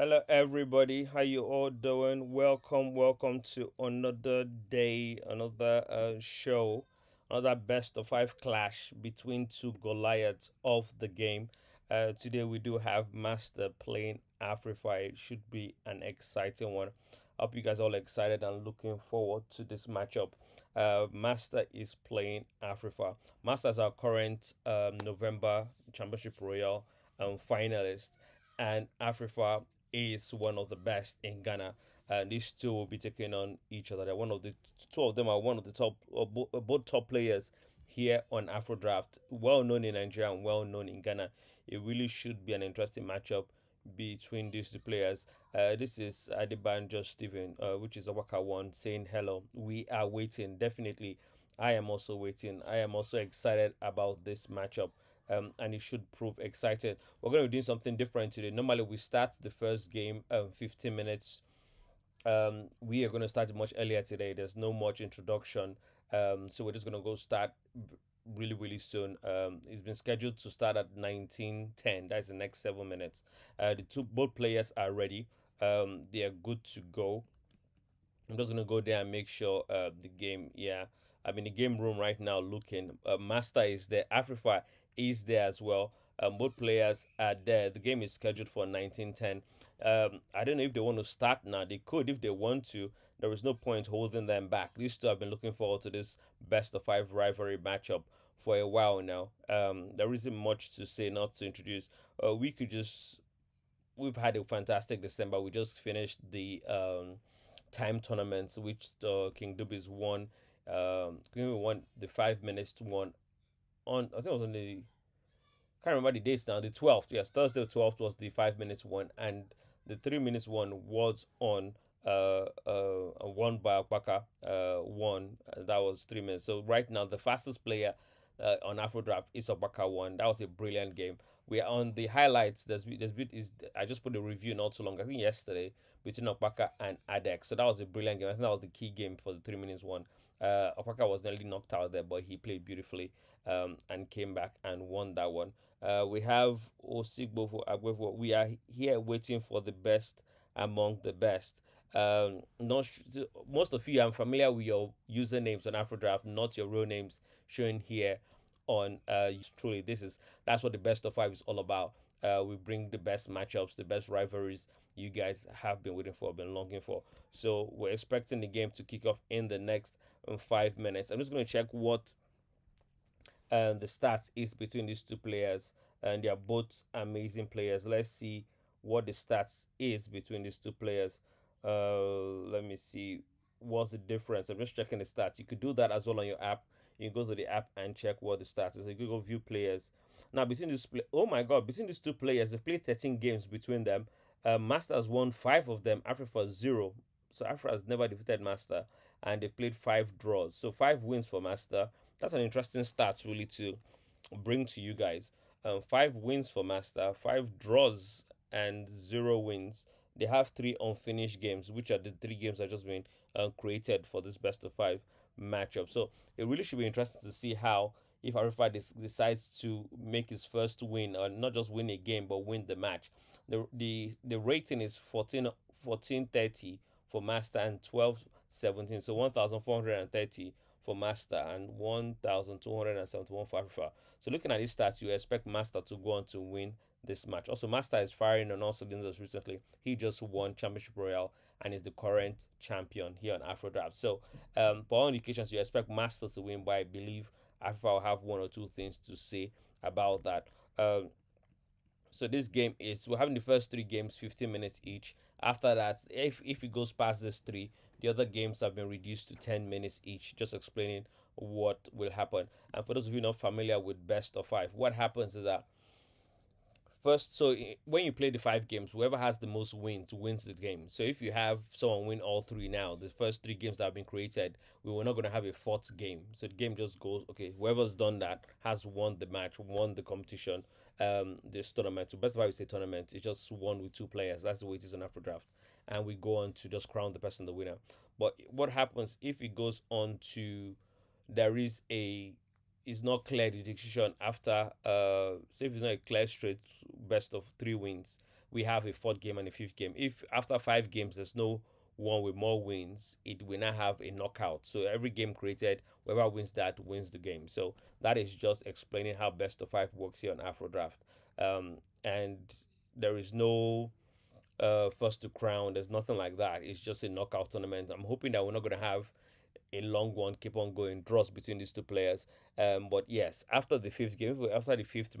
Hello everybody, how you all doing? Welcome to another day, another show, another best of five clash between two Goliaths of the game. Today we do have Master playing Afrifa. It should be an exciting one. Hope you guys all excited and looking forward to this matchup. Master is playing Afrifa. Master is our current November Championship Royal finalist, and Afrifa is one of the best in Ghana. And these two will be taking on each other. They're one of the two of them are one of the top, both top players here on Afro Draft. Well known in Nigeria and well known in Ghana. It really should be an interesting matchup between these two players. This is Adibanjo Steven, which is a Waka one, saying hello. We are waiting. Definitely, I am also waiting. I am also excited about this matchup. And it should prove exciting. We're going to be doing something different today. Normally, we start the first game 15 minutes. We are going to start much earlier today. There's no much introduction. So we're just going to go start really, really soon. It's been scheduled to start at 19:10. That's the next 7 minutes. Both players are ready. They are good to go. I'm just gonna go there and make sure the game. Yeah, I'm in the game room right now looking. Master is there. Afrifa is there as well. Both players are there. The game is scheduled for 19:10. I don't know if they want to start now. They could if they want to. There is no point holding them back. These two have been looking forward to this best of five rivalry matchup for a while now. There isn't much to say, not to introduce. We could just we've had a fantastic December. We just finished the time tournaments, which King Dubis won. King Dubis won the 5 minutes one on. I think it was on the. Can't remember the dates now. The 12th, yes, Thursday 12th was the 5 minutes one, and the 3 minutes one was on one by Akbaka one. That was 3 minutes. So right now the fastest player on Afro Draft is Akbaka one. That was a brilliant game. We are on the highlights. I just put a review not too long. I think yesterday between Akbaka and Adex. So that was a brilliant game. I think that was the key game for the 3 minutes one. Akbaka was nearly knocked out there, but he played beautifully and came back and won that one. We have Osigbo for Agbevo. We are here waiting for the best among the best. Not most of you, I'm familiar with your usernames on AfroDraft, not your real names showing here on truly. That's what the best of five is all about. We bring the best matchups, the best rivalries you guys have been waiting for, been longing for. So we're expecting the game to kick off in the next 5 minutes. I'm just going to check what the stats is between these two players, and they are both amazing players. Let's see what the stats is between these two players. Let me see what's the difference. I'm just checking the stats. You could do that as well on your app. You can go to the app and check what the stats is. You could go view players. Now between oh my god, between these two players, they've played 13 games between them. Master has won 5 of them. Africa 0. So Africa has never defeated Master, and they've played 5 draws. So 5 wins for Master. That's an interesting stat really to bring to you guys. 5 wins for Master, 5 draws, and 0 wins. They have 3 unfinished games, which are the 3 games that just been created for this best of five matchup. So it really should be interesting to see how if Arifa decides to make his first win, or not just win a game but win the match. The rating is 1430 for Master and 1217, so 1430 for Master and 1,271 for Afrifa. So looking at these stats, you expect Master to go on to win this match. Also, Master is firing on all cylinders recently. He just won Championship Royal and is the current champion here on Afro Draft. So, for all indications, you expect Master to win, but I believe Afrifa will have one or two things to say about that. So this game is we're having the first 3 games, 15 minutes each. After that, if it goes past this three, the other games have been reduced to 10 minutes each. Just explaining what will happen. And for those of you not familiar with best of five, what happens is that first, so when you play the 5 games, whoever has the most wins wins the game. So if you have someone win all 3 now, the first 3 games that have been created, we were not going to have a fourth game. So the game just goes, okay, whoever's done that has won the match, won the competition, this tournament. So best of I would say tournament, it's just one with 2 players. That's the way it is in Afro Draft. And we go on to just crown the person the winner. But what happens if it goes on to, there is not clear the decision after say if it's not a clear straight best of 3 wins, we have a fourth game and a fifth game. If after 5 games there's no one with more wins, it will now have a knockout. So every game created, whoever wins that wins the game. So that is just explaining how best of five works here on Afro Draft. And there is no first to crown. There's nothing like that. It's just a knockout tournament. I'm hoping that we're not going to have a long one, keep on going, draws between these two players. But yes, after the fifth game, after the fifth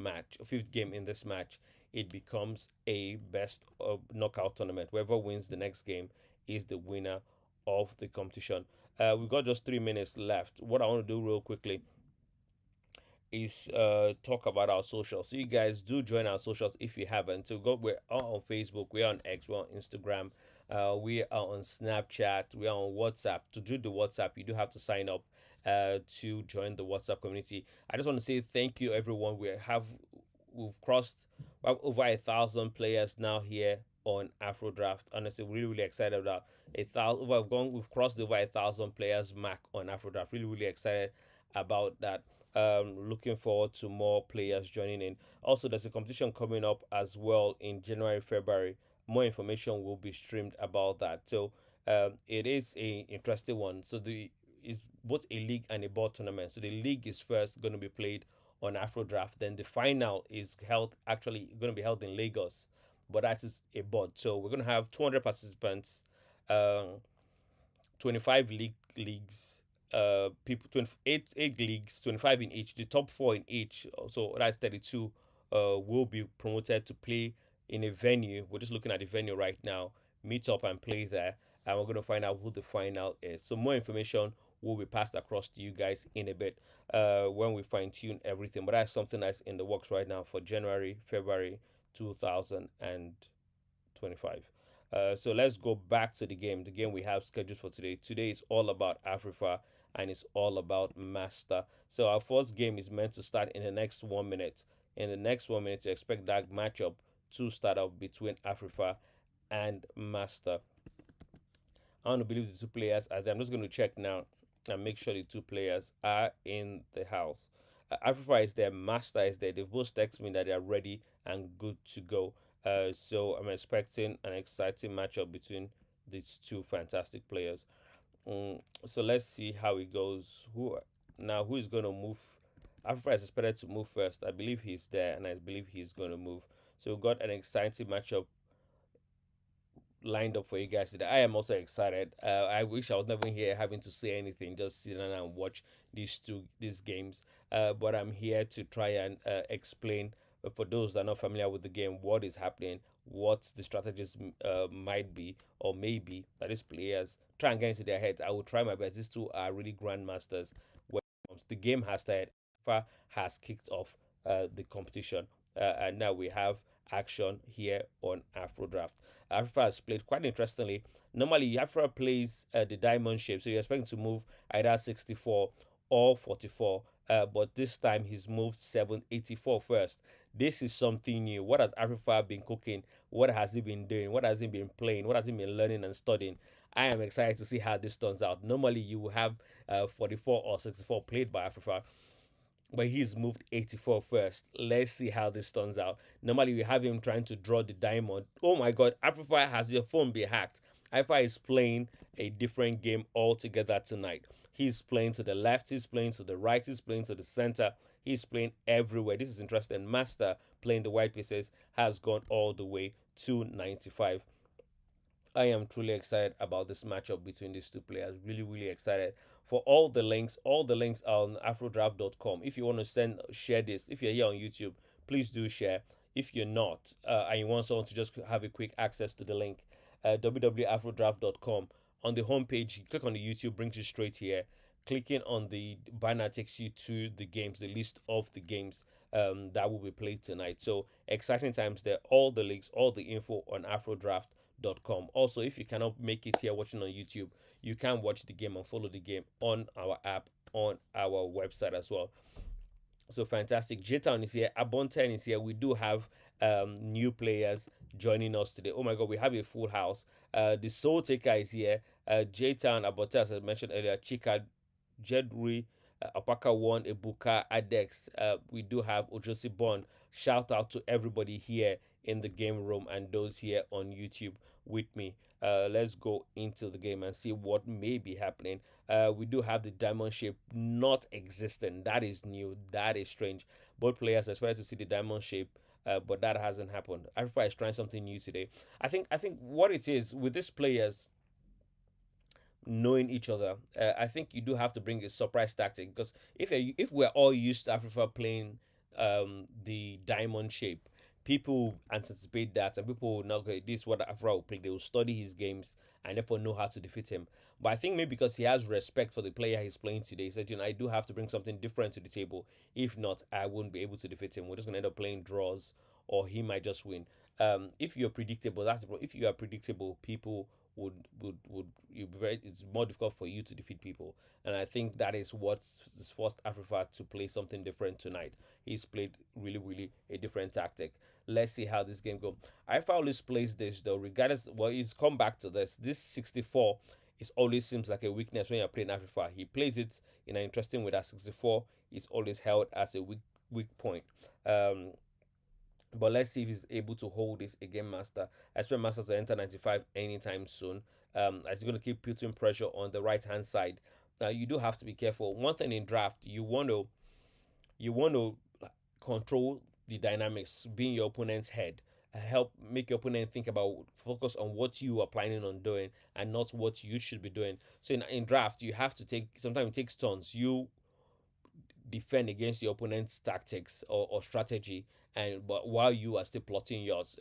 game in this match, it becomes a best of knockout tournament. Whoever wins the next game is the winner of the competition. We've got just 3 minutes left. What I want to do real quickly is talk about our socials. So you guys do join our socials if you haven't. So we're on Facebook, we're on X, we're on Instagram, we are on Snapchat, we are on WhatsApp. To do the WhatsApp, you do have to sign up to join the WhatsApp community. I just want to say thank you everyone. We've crossed over 1,000 players now here on Afro Draft. Honestly, really excited about 1,000. We've crossed over 1,000 players mark on Afro Draft. Really excited about that. Looking forward to more players joining in. Also, there's a competition coming up as well in January, February. More information will be streamed about that. So it is a interesting one. So the is both a league and a board tournament. So the league is first going to be played on Afro Draft. Then the final is held actually going to be held in Lagos, but that is a board. So we're going to have 200 participants. 25 leagues, people 28 eight leagues, 25 in each, the top four in each, so that's 32, will be promoted to play in a venue. We're just looking at the venue right now, meet up and play there, and we're going to find out who the final is. So more information will be passed across to you guys in a bit when we fine tune everything, but that's something that's in the works right now for January, February 2025. So let's go back to the game. The game we have scheduled for today. Today is all about Afrifa and it's all about Master. So our first game is meant to start in the next 1 minute. In the next 1 minute, you expect that matchup to start up between Afrifa and Master. I want to believe the two players are there. I'm just going to check now and make sure the two players are in the house. Afrifa is there, Master is there. They've both texted me that they are ready and good to go. So I'm expecting an exciting matchup between these two fantastic players. So let's see how it goes. Who is going to move? Afrifa is expected to move first. I believe he's there, and I believe he's going to move. So we've got an exciting matchup lined up for you guys today. I am also excited. I wish I was never here having to say anything, just sit down and watch these games. But I'm here to try and explain for those that are not familiar with the game what is happening, what the strategies might be or maybe that these players try and get into their heads. I will try my best. These two are really grandmasters. When the game has started, FIFA has kicked off the competition, and now we have action here on Afro Draft. Afrifa has played quite interestingly. Normally, Afrifa plays the diamond shape, so you're expecting to move either 64 or 44. But this time he's moved 784 first. This is something new. What has Afrifa been cooking? What has he been doing? What has he been playing? What has he been learning and studying? I am excited to see how this turns out. Normally, you will have 44 or 64 played by Afrifa, but he's moved 84 first. Let's see how this turns out. Normally, we have him trying to draw the diamond. Oh my god, Afrifa has your phone been hacked. Afrifa is playing a different game altogether tonight. He's playing to the left, he's playing to the right, he's playing to the center, he's playing everywhere. This is interesting. Master playing the white pieces has gone all the way to 95. I am truly excited about this matchup between these two players. Really excited. For all the links are on afrodraft.com. If you want to share this, if you're here on YouTube, please do share. If you're not, and you want someone to just have a quick access to the link, www.afrodraft.com. On the homepage, you click on the YouTube, brings you straight here. Clicking on the banner takes you to the games, the list of the games that will be played tonight. So exciting times there. All the links, all the info on afrodraft.com. Also, if you cannot make it here watching on YouTube, you can watch the game and follow the game on our app, on our website as well. So fantastic. J-Town is here. Abonten is here. We do have new players joining us today. Oh my god, we have a full house. The Soul Taker is here. J-Town, Abonten, as I mentioned earlier, Chika, Jedri, Apaka One, Ebuka, Adex. We do have Ojosi Bond. Shout out to everybody here in the game room and those here on YouTube with me. Let's go into the game and see what may be happening. We do have the diamond shape not existent. That is new. That is strange. Both players expected to see the diamond shape, but that hasn't happened. Afrifa is trying something new today. I think what it is with these players knowing each other, I think you do have to bring a surprise tactic because if we're all used to Afrifa playing the diamond shape, people anticipate that and people will not go, this is what Afrifa will play. They will study his games and therefore know how to defeat him. But I think maybe because he has respect for the player he's playing today, he said, I do have to bring something different to the table. If not, I won't be able to defeat him. We're just gonna end up playing draws or he might just win. If you're predictable, that's the problem. If you are predictable, people would you be very, it's more difficult for you to defeat people, and I think that is what's forced Afrifa to play something different tonight. He's played really a different tactic. Let's see how this game goes. Afrifa always plays this though, regardless. Well, he's come back to this 64. It always seems like a weakness when you're playing Afrifa. He plays it in an interesting way. That 64 is always held as a weak point. But let's see if he's able to hold this again, Master. I expect Master to enter 95 anytime soon. As he's going to keep putting pressure on the right hand side. Now you do have to be careful. One thing in draft, you want to control the dynamics, being your opponent's head. Help make your opponent think about, focus on what you are planning on doing and not what you should be doing. So in draft, you have to take, sometimes it takes turns. You defend against your opponent's tactics or strategy, and but while you are still plotting yours,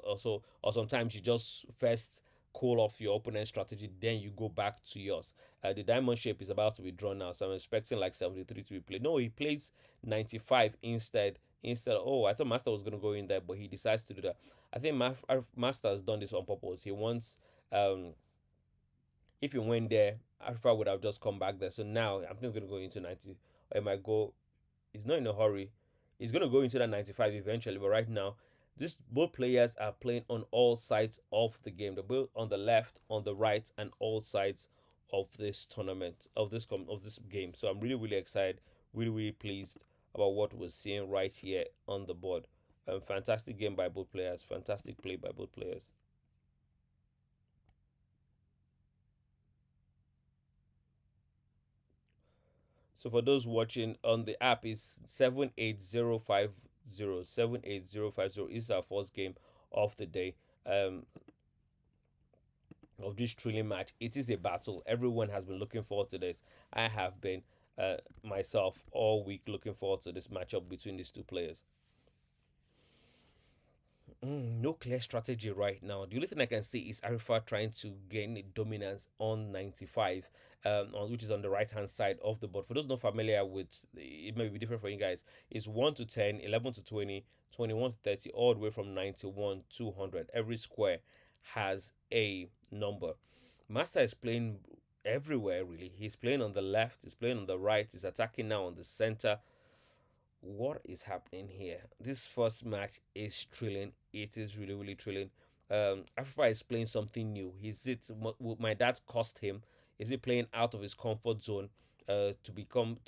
also, or sometimes you just first call off your opponent's strategy, then you go back to yours. The diamond shape is about to be drawn now, so I'm expecting like 73 to be played. No, he plays 95 instead. Oh, I thought Master was going to go in there, but he decides to do that. I think Master has done this on purpose. He wants, if he went there, Alpha would have just come back there. So now I'm think going to go into 90. Or it might go, he's not in a hurry. He's going to go into that 95 eventually. But right now, this both players are playing on all sides of the game. They're both on the left, on the right, and all sides of this tournament, of this game. So I'm really excited, really pleased about what we're seeing right here on the board. Fantastic game by both players. Fantastic play by both players. So for those watching on the app, is 78050. 78050 is our first game of the day. Of this thrilling match. It is a battle. Everyone has been looking forward to this. I have been myself all week looking forward to this matchup between these two players. No clear strategy right now. The only thing I can see is Arifa trying to gain dominance on 95, which is on the right hand side of the board. For those not familiar with, it may be different for you guys. It's 1 to 10, 11 to 20, 21 to 30, all the way from 91 to 100. Every square has a number. Master is playing everywhere, really. He's playing on the left, he's playing on the right, he's attacking now on the center. What is happening here? This first match is thrilling. It is really thrilling. Afrifa is playing something new. Is it will my dad cost him? Is he playing out of his comfort zone to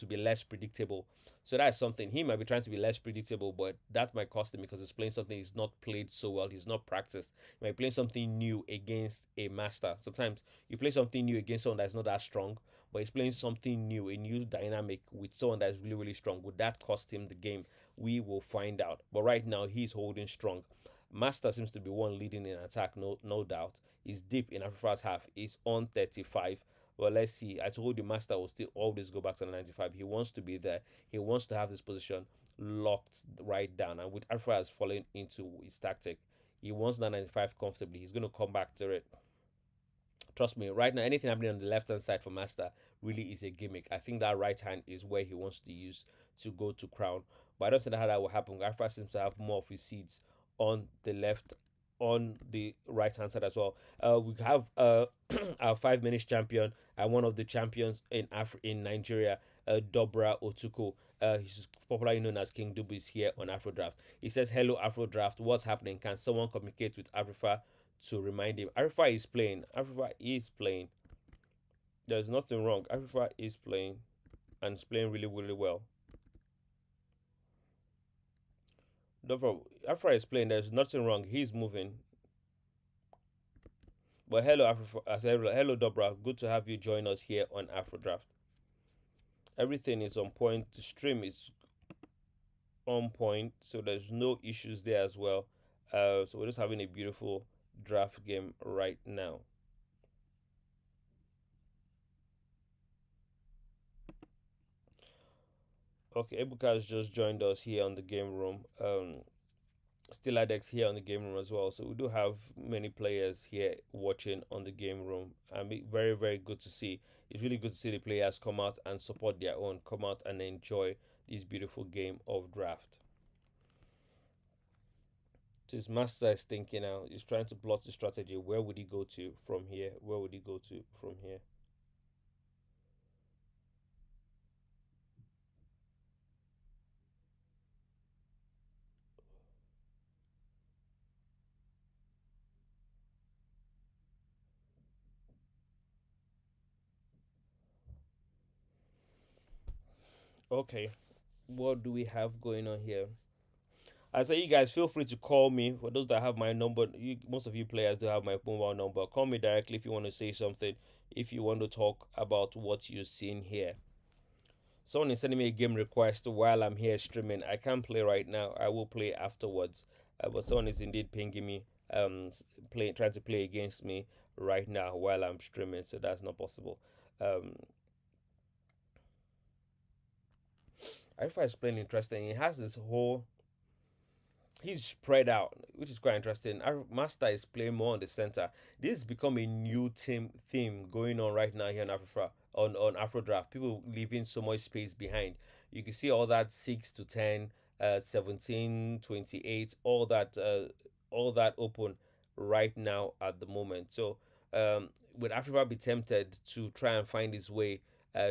be less predictable? So that's something. He might be trying to be less predictable, but that might cost him because he's playing something he's not played so well. He's not practiced. He might be playing something new against a master. Sometimes you play something new against someone that's not that strong, but he's playing something new, a new dynamic with someone that's really strong. Would that cost him the game? We will find out. But right now, he's holding strong. Master seems to be one leading in attack, no doubt. He's deep in Afrifa's half. He's on 35. Well, let's see. I told you Master will still always go back to the 95. He wants to be there. He wants to have this position locked right down. And with Afrifa has fallen into his tactic, he wants that 95 comfortably. He's going to come back to it. Trust me, right now, anything happening on the left hand side for Master really is a gimmick. I think that right hand is where he wants to use to go to crown. But I don't see how that will happen. Alpha seems to have more of his seeds on the left, on the right hand side as well. We have our 5 minutes champion and one of the champions in Nigeria, Dobra Otuko. He's popularly known as King Dubu, is here on Afro Draft. He says, "Hello Afro Draft, what's happening? Can someone communicate with Afrifa to remind him?" Afrifa is playing. Afrifa is playing. There's nothing wrong. Afrifa is playing and is playing really well. Afra is playing. There's nothing wrong. He's moving. But hello, Afrifa. I said hello, Dobra. Good to have you join us here on Afro Draft. Everything is on point. The stream is on point, so there's no issues there as well. So we're just having a beautiful draft game right now. Okay, Ebuka has just joined us here on the game room. Still Adex here on the game room as well. So we do have many players here watching on the game room. And very, very good to see. It's really good to see the players come out and support their own, come out and enjoy this beautiful game of draft. So his master is thinking now. He's trying to plot the strategy. Where would he go to from here? Where would he go to from here? Okay, what do we have going on here? I say you guys feel free to call me. For those that have my number, most of you players do have my mobile number. Call me directly if you want to say something. If you want to talk about what you're seeing here. Someone is sending me a game request while I'm here streaming. I can't play right now. I will play afterwards. But someone is indeed pinging me, trying to play against me right now while I'm streaming. So that's not possible. Um, If I explain interesting, it has this whole he's spread out, which is quite interesting. Our master is playing more on the center. This has become a new team theme going on right now here in Afrifa on Afro Draft. People leaving so much space behind. You can see all that 6 to 10, 17, 28, all that open right now at the moment. So would Afrifa be tempted to try and find his way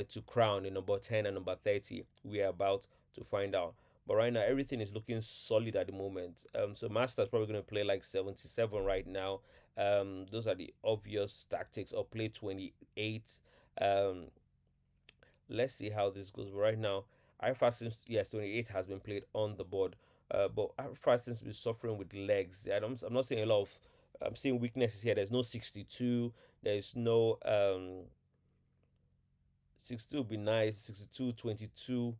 to crown in number 10 and number 30? We are about to find out. But right now, everything is looking solid at the moment. So Master's probably going to play like 77 right now. Those are the obvious tactics. Or play 28. Um, let's see how this goes. But right now, Alpha seems yes, 28 has been played on the board. But Alpha seems to be suffering with legs. I'm not seeing a lot of. I'm seeing weaknesses here. There's no 62. There's no 62 would be nice. 62, 22,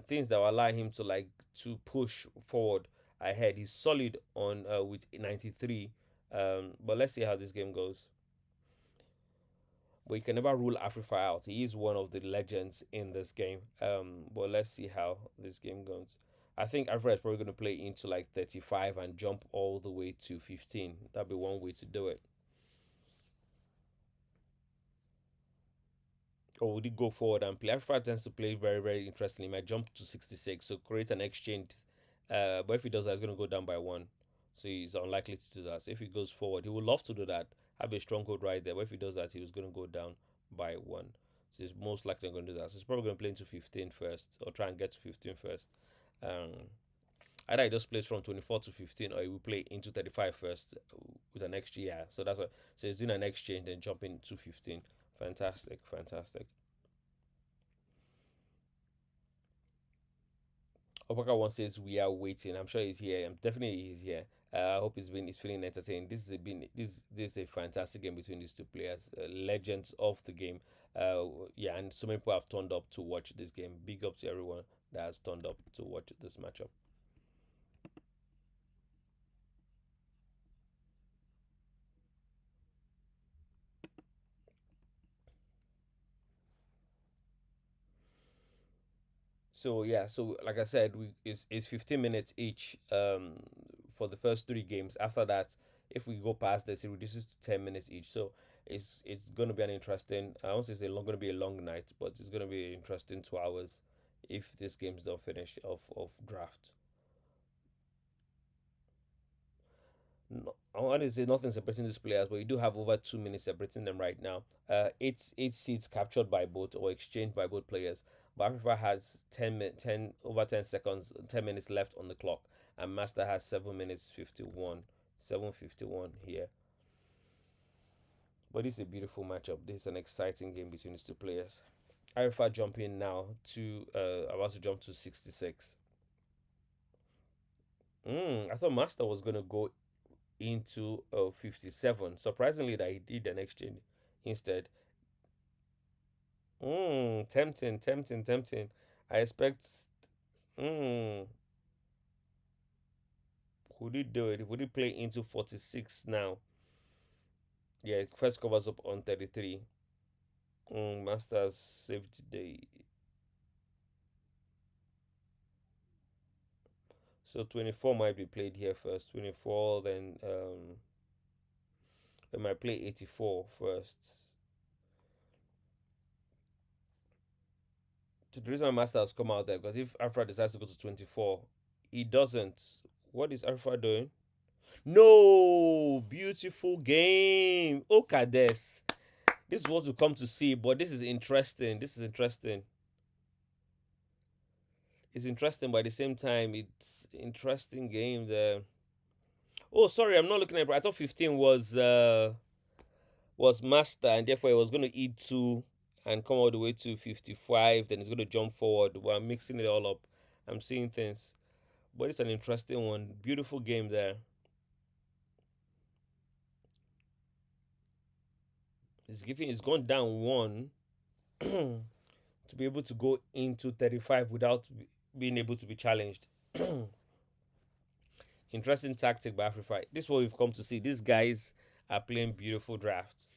things that will allow him to to push forward ahead. He's solid on with 93. But let's see how this game goes. But you can never rule Afrifa out. He is one of the legends in this game. But let's see how this game goes. I think Afrifa is probably going to play into like 35 and jump all the way to 15. That'd be one way to do it. Or would he go forward and play? Africa tends to play very, very interestingly. He might jump to 66, so create an exchange. But if he does that, he's going to go down by one. So he's unlikely to do that. So if he goes forward, he would love to do that, have a stronghold right there. But if he does that, he was going to go down by one. So he's most likely going to do that. So he's probably going to play into 15 first, or try and get to 15 first. Um, Either he just plays from 24 to 15, or he will play into 35 first with an exchange. Yeah, so that's what. So he's doing an exchange, then jumping to 15. Fantastic, fantastic. Opaka one says we are waiting. I'm sure he's here. I'm definitely he's here. I hope he's feeling entertained. This is a fantastic game between these two players, legends of the game. Yeah, and so many people have turned up to watch this game. Big up to everyone that has turned up to watch this matchup. So yeah, so like I said, it's 15 minutes each for the first three games. After that, if we go past this, it reduces to 10 minutes each. So it's gonna be an interesting. I won't say it's gonna be a long night, but it's gonna be an interesting 2 hours if this game's don't finish of draft. No, I want to say nothing separating these players, but you do have over 2 minutes separating them right now. Eight seats captured by both or exchanged by both players. But Afrifa has 10 over 10 seconds, 10 minutes left on the clock, and Master has 7 minutes 51, 7:51 here. But this is a beautiful matchup. This is an exciting game between these two players. Afrifa jumping now to about to jump to 66. I thought Master was gonna go into 57. Surprisingly, that he did an exchange instead. Tempting, tempting, tempting. I expect. Mm, would he do it? Would he play into 46 now? Yeah, first covers up on 33. Masters safety day. So 24 might be played here first. 24, then they might play 84 first. The reason my Masters come out there because if Alpha decides to go to 24, he doesn't. What is Alpha doing? No, beautiful game. Look at this. This is what we come to see, but this is interesting. This is interesting. It's interesting, but at the same time, it's interesting game there. Oh, sorry, I'm not looking at it. I thought 15 was master, and therefore it was going to eat two and come all the way to 55. Then it's going to jump forward. Well, I'm mixing it all up. I'm seeing things, but it's an interesting one. Beautiful game there. It's gone down one to be able to go into 35 without being able to be challenged. Interesting tactic by Afrifa. This is what we've come to see. These guys are playing beautiful drafts.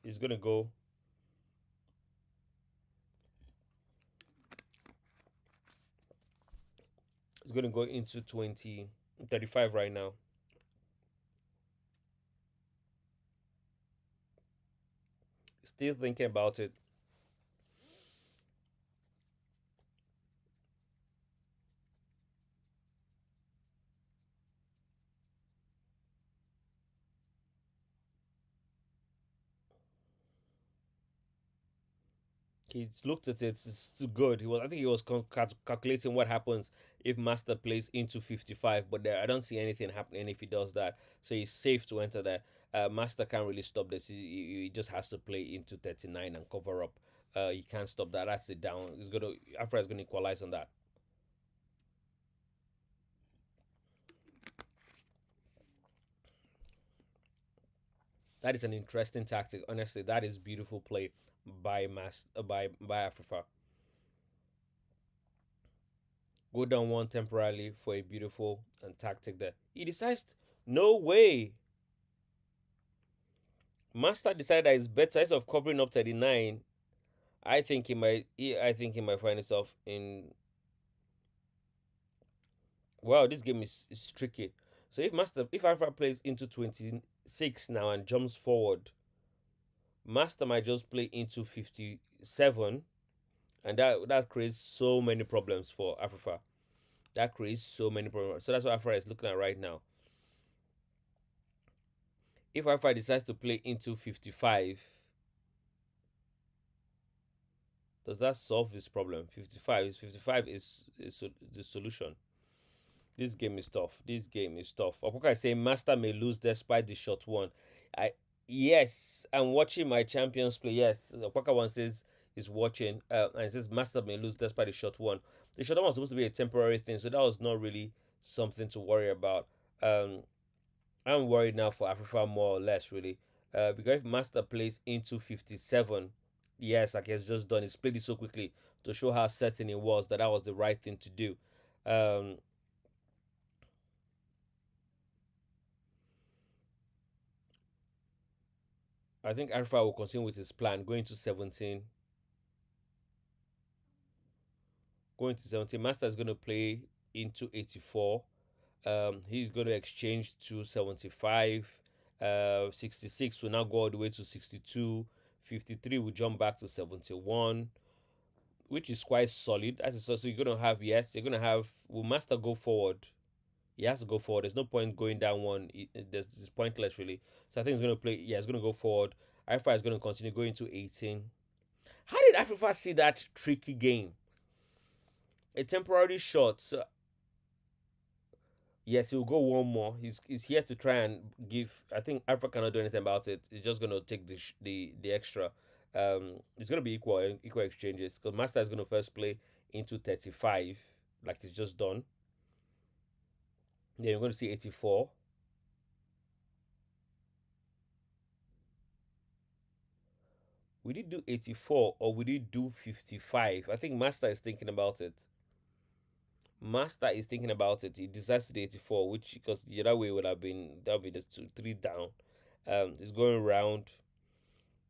He's gonna go. He's gonna go into 35 right now. Still thinking about it. He's looked at it. It's too good. I think he was calculating what happens if Master plays into 55. But there, I don't see anything happening if he does that. So he's safe to enter there. Master can't really stop this. He just has to play into 39 and cover up. He can't stop that. That's it down. He's gonna Afra is gonna equalize on that. That is an interesting tactic. Honestly, that is beautiful play by Afrifa. Go down one temporarily for a beautiful and tactic there. He decides, no way. Master decided that it's better instead of covering up 39. I think he might find himself in. Wow, this game is tricky. So if Alpha plays into 26 now and jumps forward, Master might just play into 57, and that creates so many problems for Afrifa. That creates so many problems. So that's what Afrifa is looking at right now. If Afrifa decides to play into 55, does that solve this problem? 55 is the solution. This game is tough. This game is tough. Opoka is saying Master may lose despite the shot one. I Yes, I'm watching my champions play. Yes, Opoka one says is watching and it says Master may lose despite the shot one. The shot one was supposed to be a temporary thing, so that was not really something to worry about. Um, I'm worried now for Afrifa more or less really, because if Master plays into 57, yes, like he's just done. He's played it so quickly to show how certain it was that was the right thing to do. Um, I think Alpha will continue with his plan, going to 17. Going to 17. Master is going to play into 84. He's going to exchange to 75. 66 will now go all the way to 62. 53 will jump back to 71, which is quite solid. So you're going to have, yes, you're going to have, will Master go forward? He has to go forward. There's no point going down one. It's pointless, really. So I think he's going to play, yeah, he's going to go forward. Alpha is going to continue going to 18. How did Afrifa see that tricky game? A temporary shot. So yes, he'll go one more. He's here to try and give. I think Africa cannot do anything about it. He's just gonna take the extra. It's gonna be equal exchanges because Master is gonna first play into 35, like he's just done. Then you're going to see 84. We did do 84 or we did do 55. I think Master is thinking about it. Master is thinking about it. He decides to do 84, which because the other way would have been that would be the two, three down. It's going round.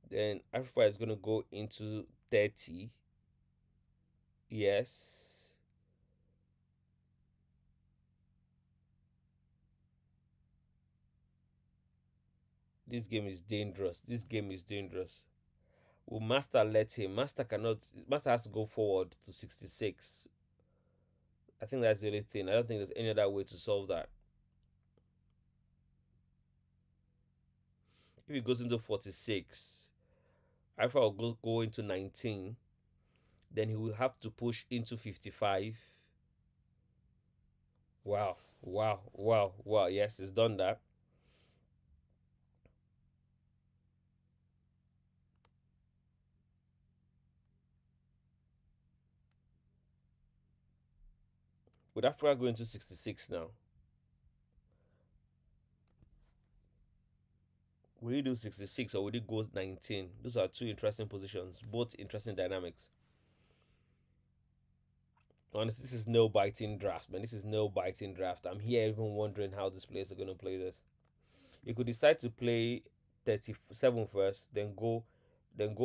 Then Afrifa is going to go into 30. Yes. This game is dangerous. This game is dangerous. Will Master let him? Master cannot. Master has to go forward to 66. I think that's the only thing. I don't think there's any other way to solve that. If he goes into 46, Alpha will go into 19. Then he will have to push into 55. Wow, wow, wow, wow. Yes, he's done that. Would Africa go into 66 now? Will he do 66 or will he go 19? Those are two interesting positions, both interesting dynamics. Honestly, this is no biting draft, man. This is no biting draft. I'm here even wondering how these players are going to play this. You could decide to play 37 first, then go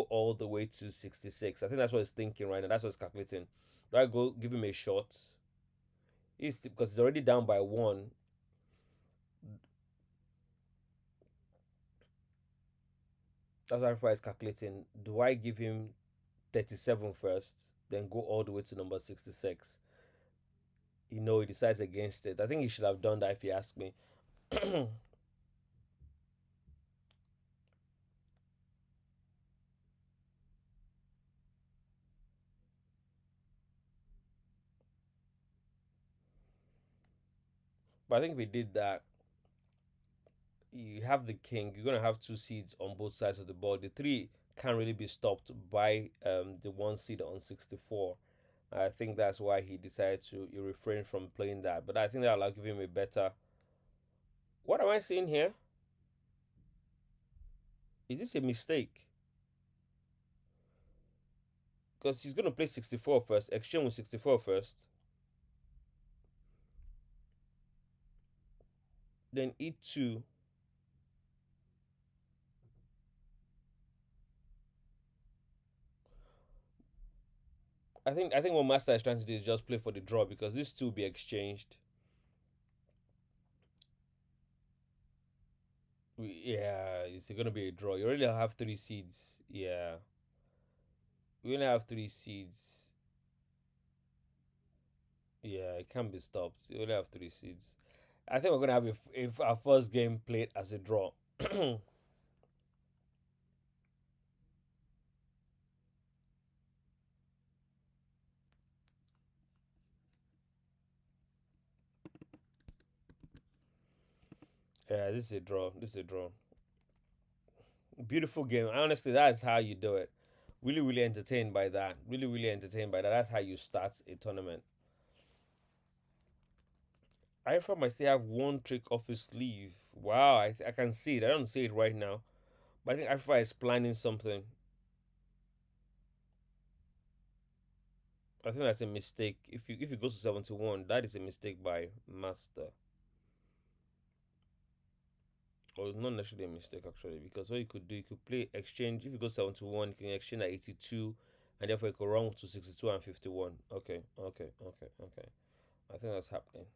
all the way to 66. I think that's what he's thinking right now. That's what he's calculating. Do I go give him a shot? Because he's already down by one. That's why Alpha is calculating. Do I give him 37 first, then go all the way to number 66? He decides against it. I think he should have done that if you ask me. But I think if he did that, you have the king. You're gonna have two seeds on both sides of the ball. The three can't really be stopped by the one seed on 64. I think that's why he decided to refrain from playing that. But I think that'll give him a better. What am I seeing here? Is this a mistake? Because he's gonna play 64 first. Exchange with 64 first. Then E2. I think what Master is trying to do is just play for the draw because these two will be exchanged. Yeah, it's gonna be a draw. You already have three seeds. Yeah, we only have three seeds. Yeah, it can't be stopped. You only have three seeds. I think we're gonna have if our first game played as a draw. Yeah, this is a draw. This is a draw. Beautiful game. Honestly, that's how you do it. Really, really entertained by that. Really, really entertained by that. That's how you start a tournament. I from I still have one trick off his sleeve. Wow, I can see it. I don't see it right now, but I think Afrifa is planning something. I think that's a mistake. If you goes to 71, that is a mistake by Master. Or it's not necessarily a mistake actually, because what you could do, you could play exchange. If you go 71, you can exchange at 82, and therefore you could run to 62 and 51. Okay, okay, okay, okay. I think that's happening.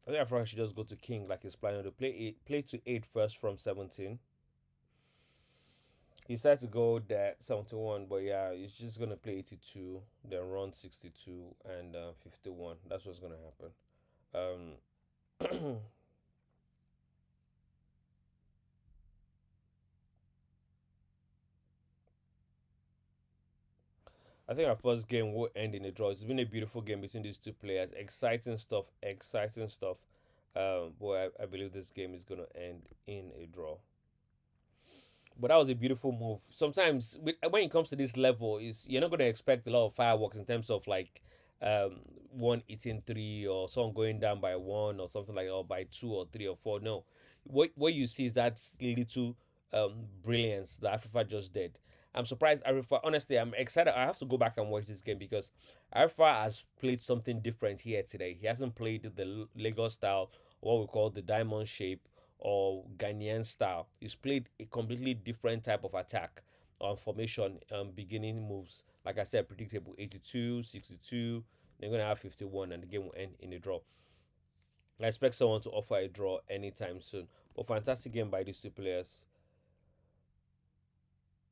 I think Africa should just go to King like he's planning to play to 8 first from 17. He decided to go there 71, but yeah, he's just gonna play 82, then run 62 and 51. That's what's gonna happen. I think our first game will end in a draw. It's been a beautiful game between these two players. Exciting stuff. Exciting stuff. Boy, I believe this game is gonna end in a draw. But that was a beautiful move. Sometimes when it comes to this level, is you're not gonna expect a lot of fireworks in terms of like one eating three or someone going down by one or something like, or by two or three or four. No, what you see is that little brilliance that Afrifa just did. I'm surprised Afrifa. Honestly, I'm excited. I have to go back and watch this game because Afrifa has played something different here today. He hasn't played the Lagos style, what we call the diamond shape or Ghanaian style. He's played a completely different type of attack on formation, beginning moves. Like I said, predictable 82, 62. They're going to have 51, and the game will end in a draw. I expect someone to offer a draw anytime soon. But fantastic game by these two players.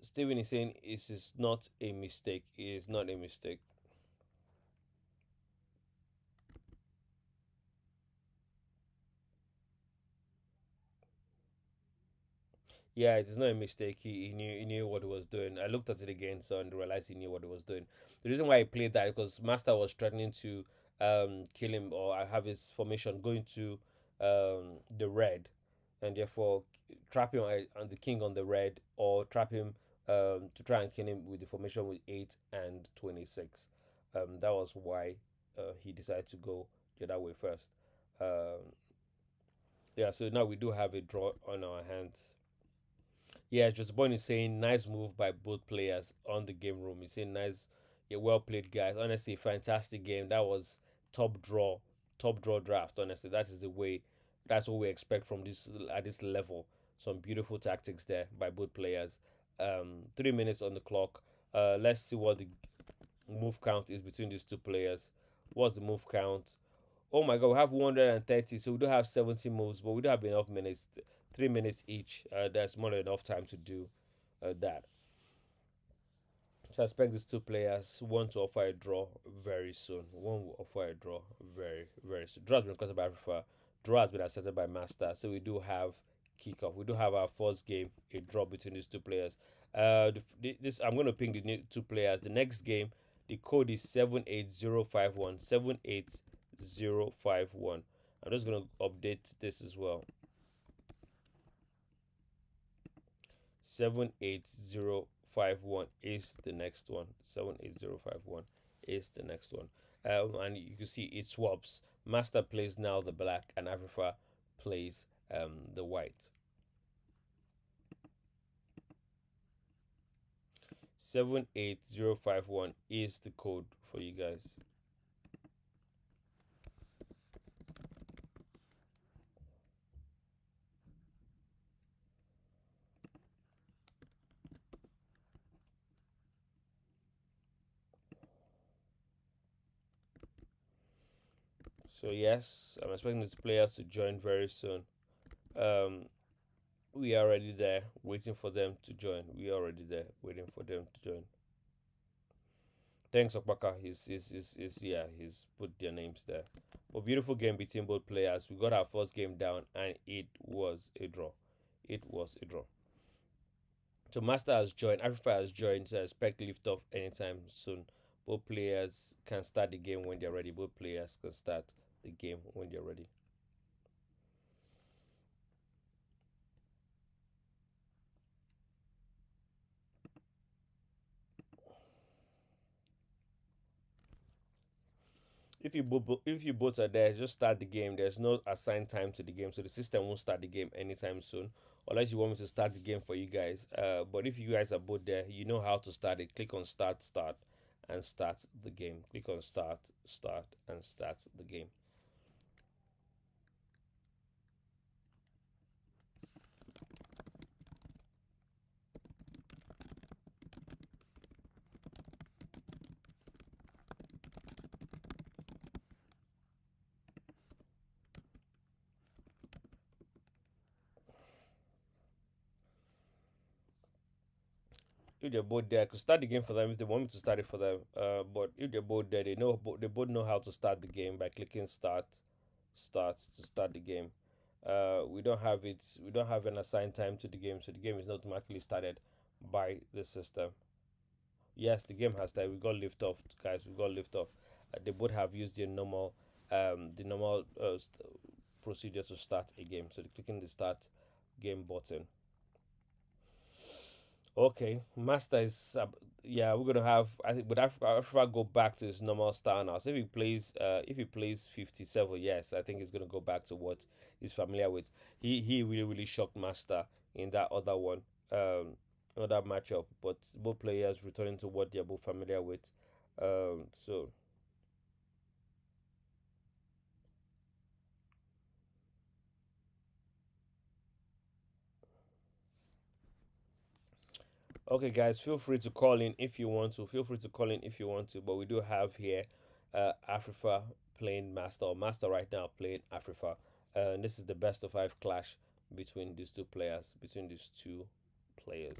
Steven is saying it is not a mistake. It is not a mistake. Yeah, it is not a mistake. He knew what he was doing. I looked at it again, so and realized he knew what he was doing. The reason why he played that because Master was threatening to kill him or have his formation going to the red, and therefore trap him on the king on the red or trap him to try and kill him with the formation with 8 and 26. That was why he decided to go the other way first. Um, yeah, so now we do have a draw on our hands. Yeah, just Boyne is saying nice move by both players on the game room. He's saying nice, yeah, well played, guys. Honestly, fantastic game. That was top draw, top draw draft. Honestly, that is the way. That's what we expect from this at this level. Some beautiful tactics there by both players. 3 minutes on the clock. Let's see what the move count is between these two players. What's the move count? Oh my god, we have 130, so we do have 70 moves, but we don't have enough minutes. 3 minutes each. That's more than enough time to do that. So I expect these two players one to offer a draw very soon. One will offer a draw very soon. Draw has been requested by Afrifa. Draw has been accepted by Master. So we do have kickoff. We do have our first game, a draw between these two players. This I'm going to ping the new two players. The next game, the code is 78051. 78051. I'm just going to update this as well. 78051 is the next one. 78051 is the next one. And you can see it swaps. Master plays now the black, and Afrifa plays the white. 78051 is the code for you guys. So yes, I'm expecting these players to join very soon. Um, we are already there, waiting for them to join. We are already there, waiting for them to join. Thanks, Okpaka. He's put their names there. But beautiful game between both players. We got our first game down, and it was a draw. It was a draw. So Master has joined. Afrifa has joined. So I expect lift off anytime soon. Both players can start the game when they're ready. Both players can start the game when they're ready. If you both are there, just start the game. There's no assigned time to the game, so the system won't start the game anytime soon, unless you want me to start the game for you guys. But if you guys are both there, you know how to start it. Click on start, and start the game. Click on start, and start the game. If they're both there, I could start the game for them if they want me to start it for them. But if they're both there, they both know how to start the game by clicking start to start the game. We don't have it. We don't have an assigned time to the game, so the game is not automatically started by the system. Yes, the game has started. We got lift off, guys. We got lift off. They both have used the normal procedure to start a game. So they're clicking the start game button. Okay, Master is yeah. We're gonna have I think would Afrifa go back to his normal style now. So if he plays 57, yes, I think he's gonna go back to what he's familiar with. He really shocked Master in that other one, other matchup. But both players returning to what they're both familiar with. So okay, guys, feel free to call in if you want to. Feel free to call in if you want to. But we do have here Afrifa playing Master, or Master right now playing Afrifa. And this is the best of 5 clash between these two players. Between these two players.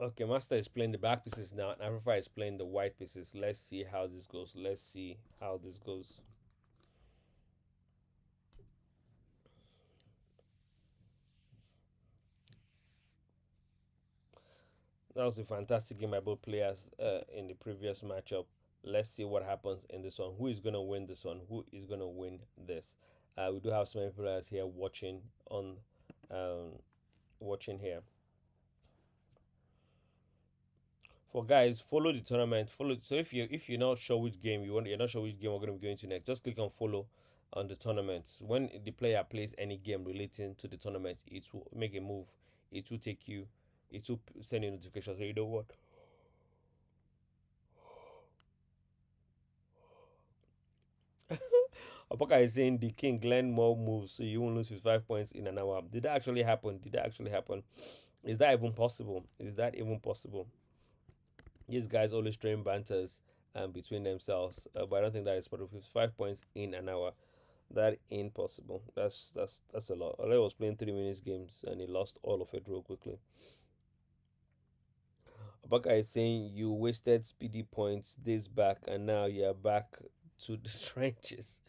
Okay, Master is playing the black pieces now, and Afrifa is playing the white pieces. Let's see how this goes. Let's see how this goes. That was a fantastic game by both players in the previous matchup. Let's see what happens in this one. Who is going to win this one? Who is going to win this? We do have so many players here watching on, um, watching here. For guys, follow the tournament. Follow. So if you're not sure which game you want, you're not sure which game we're going to be going to next. Just click on follow on the tournament. When the player plays any game relating to the tournament, it will make a move. It will take you. It will send you notification. So you know what. Opoka is saying the king learn more moves so you won't lose with 5 points in an hour. Did that actually happen? Did that actually happen? Is that even possible? Is that even possible? These guys always train banters between themselves, but I don't think that is possible. 5 points in an hour, that ain't possible. That's a lot. Ole was playing 3 minutes games and he lost all of it real quickly. Baka is saying you wasted speedy points days back and now you're back to the trenches.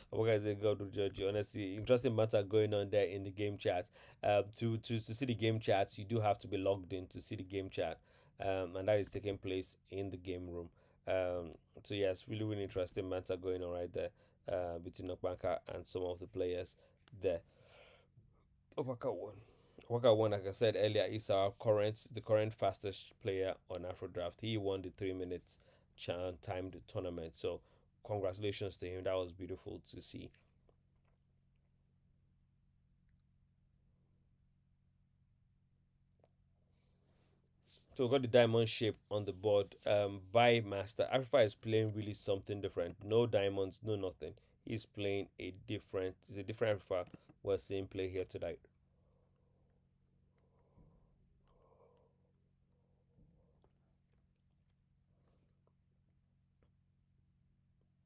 What guys say God will judge you. Honestly, interesting matter going on there in the game chat. To see the game chats, you do have to be logged in to see the game chat, and that is taking place in the game room. So yes, really interesting matter going on right there between Okbanka and some of the players there. Okbanka won. Okbanka won, like I said earlier, is the current fastest player on Afro Draft. He won the 3 minutes timed tournament. So congratulations to him. That was beautiful to see. So we got the diamond shape on the board by Master. Afrifa is playing really something different. No diamonds, no nothing. He's playing it's a different Afrifa we're seeing play here tonight.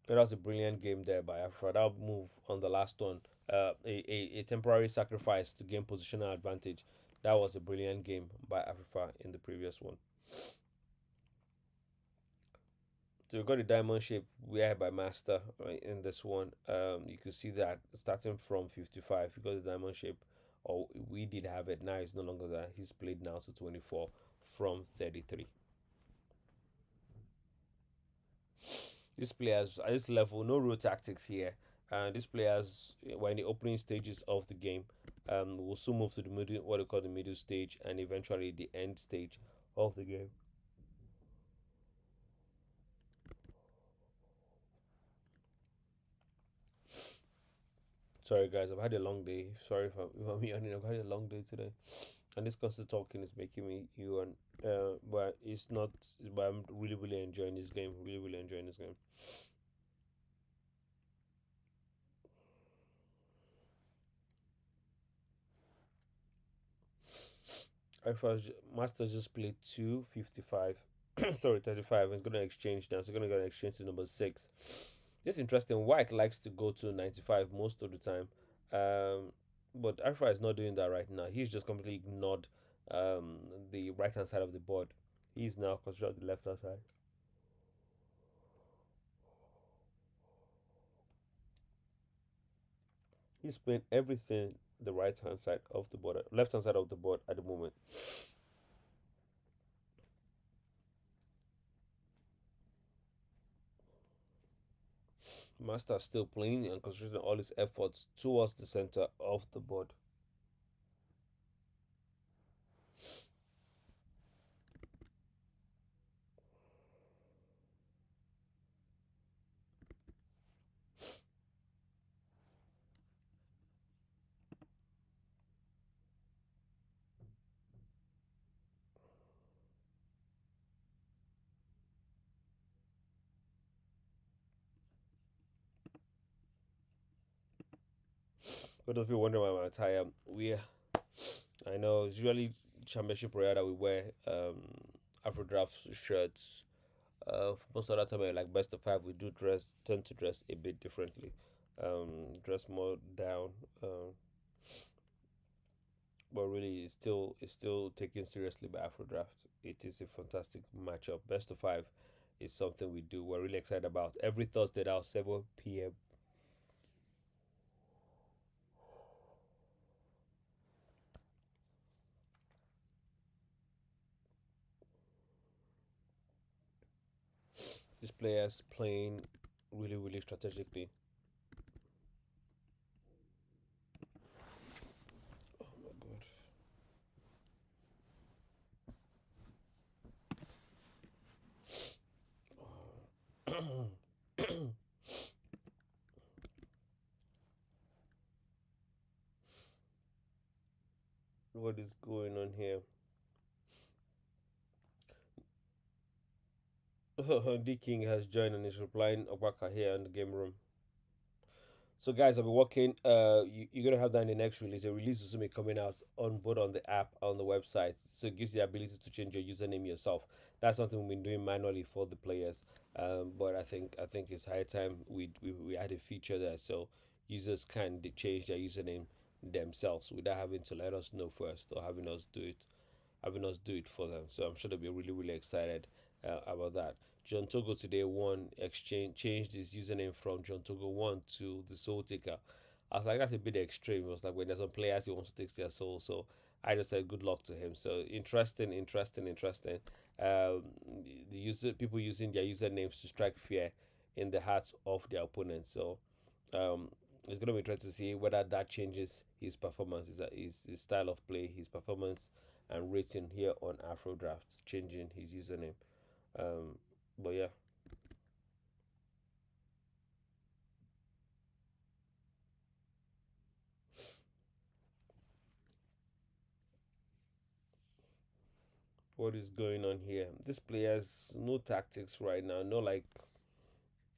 That was a brilliant game there by Afrifa. That move on the last one, a temporary sacrifice to gain positional advantage. That was a brilliant game by Afrifa in the previous one. So we got the diamond shape where by Master right in this one. You can see that starting from 55, we got the diamond shape. Or we did have it. Now it's no longer that. He's played now to 24 from 33. These players at this level, no real tactics here. These players were in the opening stages of the game. Will soon move to the middle, what they call the middle stage, and eventually the end stage of the game. Sorry, guys, I've had a long day. Sorry if I'm yawning. I've had a long day today, and this constant talking is making me yawn. But it's not. But I'm really enjoying this game. Really enjoying this game. I first Masters just played 255. Sorry, 35. It's gonna exchange now. So gonna go exchange to number 6. It's interesting. White likes to go to 95 most of the time. But Alpha is not doing that right now. He's just completely ignored um, the right hand side of the board. He's now concentrated on the left hand side. He's playing everything the right hand side of the board, left hand side of the board at the moment. Master still playing and concentrating all his efforts towards the center of the board. For those of you wondering about my attire, I know it's usually championship wear that we wear Afro draft shirts. Most of the time, like best of five, we do tend to dress a bit differently. Dress more down. But really, it's still taken seriously by Afro draft. It is a fantastic matchup. Best of five is something we do. We're really excited about every Thursday now, 7 p.m. These players playing really strategically. Oh my god. What is going on here? D King has joined and is replying Obaka here in the game room. So guys, I've been working. You're gonna have that in the next release. A release is gonna be coming out on both on the app on the website. So it gives you the ability to change your username yourself. That's something we've been doing manually for the players. But I think it's high time we add a feature there so users can change their username themselves without having to let us know first or having us do it for them. So I'm sure they'll be really excited about that. John Togo today won exchange changed his username from John Togo one to the Soul Taker. I was like, that's a bit extreme. It was like when there's some players he wants to take their soul. So I just said good luck to him. So interesting. Um, the user people using their usernames to strike fear in the hearts of their opponents. So um, it's gonna be interesting to see whether that changes his performance, his style of play, his performance and rating here on Afro Drafts, changing his username. Um, but yeah, what is going on here? This player has no tactics right now. No, like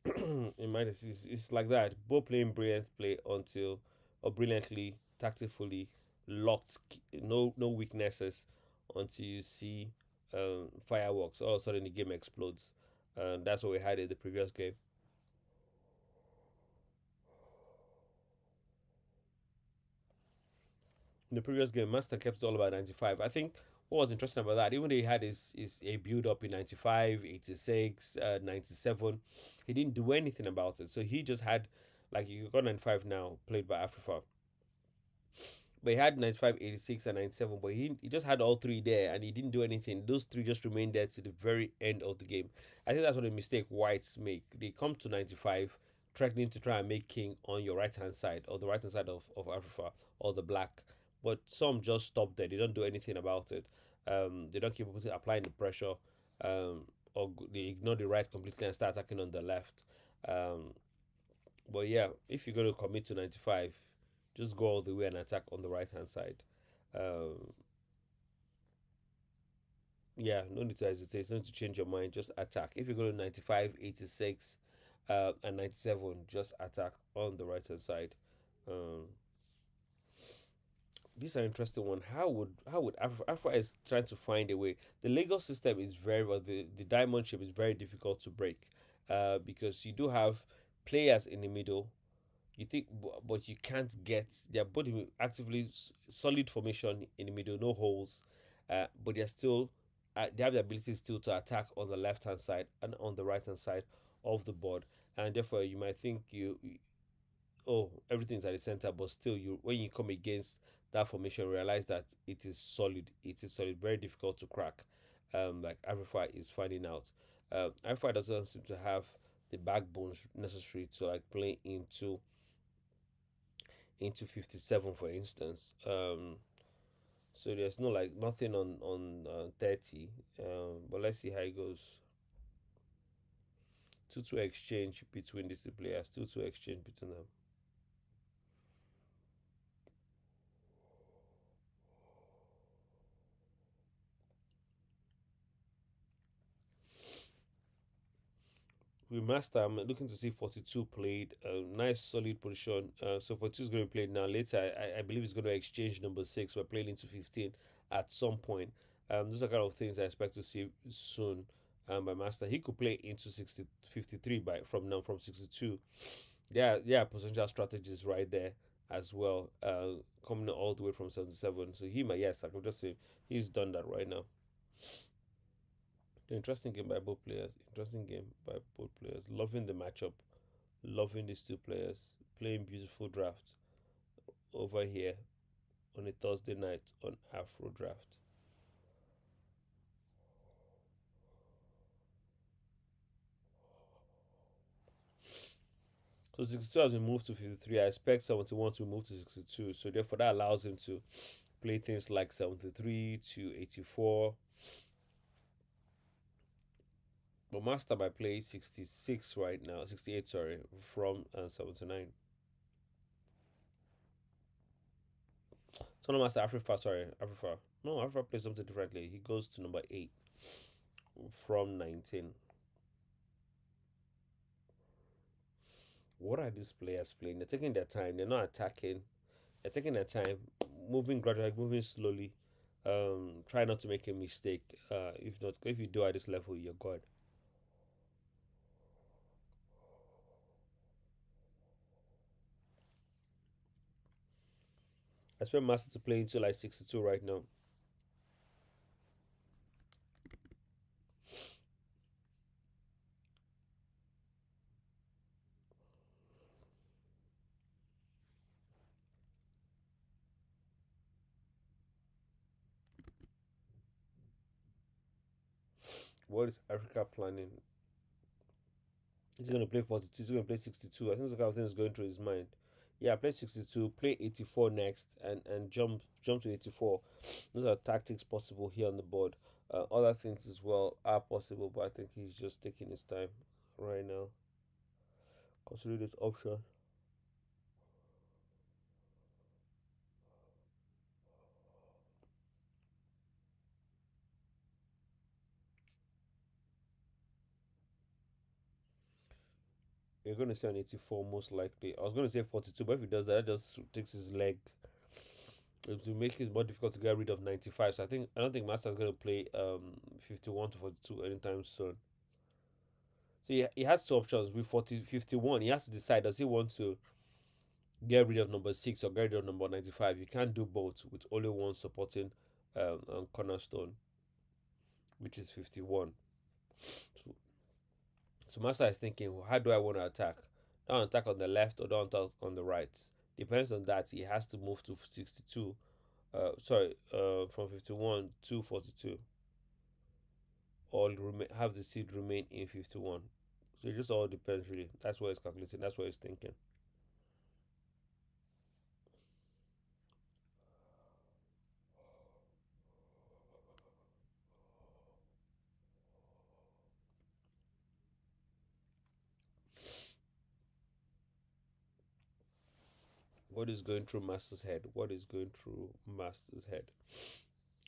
in my it's like that. Both playing brilliant play until or brilliantly, tactfully locked. No weaknesses until you see fireworks. All of a sudden the game explodes. And that's what we had in the previous game. In the previous game, Master kept it all about 95. I think what was interesting about that, even though he had his a build up in 95, 86, 97, he didn't do anything about it. So he just had, like, you got 95 now, played by Afrifa. But he had 95, 86, and 97, but he just had all three there and he didn't do anything. Those three just remained there to the very end of the game. I think that's what a mistake whites make. They come to 95, threatening to try and make king on your right hand side or the right hand side of Afrifa or the black. But some just stop there. They don't do anything about it. They don't keep applying the pressure, or they ignore the right completely and start attacking on the left. Um, but yeah, if you're going to commit to 95, just go all the way and attack on the right hand side. Um, yeah, no need to hesitate. No need to change your mind. Just attack. If you go to 95, 86, and 97, just attack on the right hand side. Um, this is an interesting one. How would Africa is trying to find a way? The Lagos system is very well. The diamond shape is very difficult to break, because you do have players in the middle. You think, but you can't get. They're both actively solid formation in the middle, no holes, but they're still. They have the ability still to attack on the left hand side and on the right hand side of the board, and therefore you might think oh, everything's at the center, but still, you when you come against that formation, realize that it is solid. It is solid, very difficult to crack. Like Afrifa is finding out. Afrifa doesn't seem to have the backbones necessary to like play into 57, for instance. So there's no like nothing on 30. But let's see how it goes. 2-2 exchange between these two players. 2-2 exchange between them. With Master, I'm looking to see 42 played. Nice solid position. So 42 is going to be played now. Later, I believe he's going to exchange number 6. We're playing into 15 at some point. Those are kind of things I expect to see soon. By Master, he could play into 60 53 by from now from 62. Yeah, potential strategies right there as well. Coming all the way from 77. So he might, yes, I could just say he's done that right now. Interesting game by both players. Interesting game by both players. Loving the matchup. Loving these two players. Playing beautiful draft over here on a Thursday night on Afro Draft. So 62 has been moved to 53. I expect 71 to move to 62. So therefore that allows him to play things like 73 to 84. But Master might play 66 right now. 68, sorry, from 79. So no Master Afrifa, sorry, Afrifa. No, Afrifa plays something differently. He goes to number 8 from 19. What are these players playing? They're taking their time. They're not attacking. They're taking their time, moving gradually, moving slowly. Try not to make a mistake. If not, if you do at this level, you're God. I expect Master to play into like 62 right now. What is Africa planning? He's going to play 42. He's going to play 62. I think the kind of thing is going through his mind. Yeah, play 62, play 84 next, and jump to 84. Those are tactics possible here on the board. Other things as well are possible, but I think he's just taking his time right now. Consider this option. You're going to say an 84 most likely. I was going to say 42, but if he does that, that just takes his leg. It will make it more difficult to get rid of 95. So I don't think Master's going to play 51 to 42 anytime soon. So he has two options with 40 51. He has to decide, does he want to get rid of number 6 or get rid of number 95? You can't do both with only one supporting cornerstone, which is 51. So, so Master is thinking, well, how do I want to attack? Do I want to attack on the left or do I want to attack on the right? Depends on that. He has to move to 62. From 51 to 42, or have the seed remain in 51. So it just all depends, really. That's what he's calculating. That's what he's thinking. What is going through Master's head? What is going through Master's head?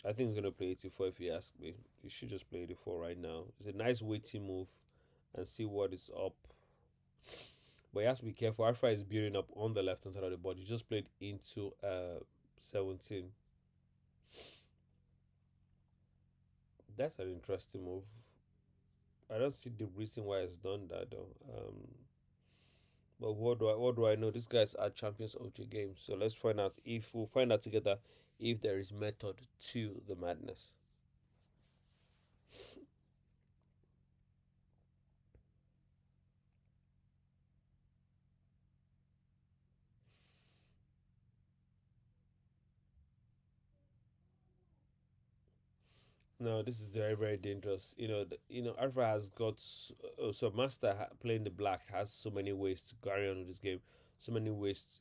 I think he's going to play 84 if you ask me. He should just play 84 right now. It's a nice waiting move and see what is up. But he has to be careful. Alpha is building up on the left hand side of the board. He just played into 17. That's an interesting move. I don't see the reason why it's done that though. But what do I know? These guys are champions of the game. So let's find out, if we'll find out together, if there is method to the madness. No, this is very very dangerous. Alpha has got so Master playing the black has so many ways to carry on with this game. So many ways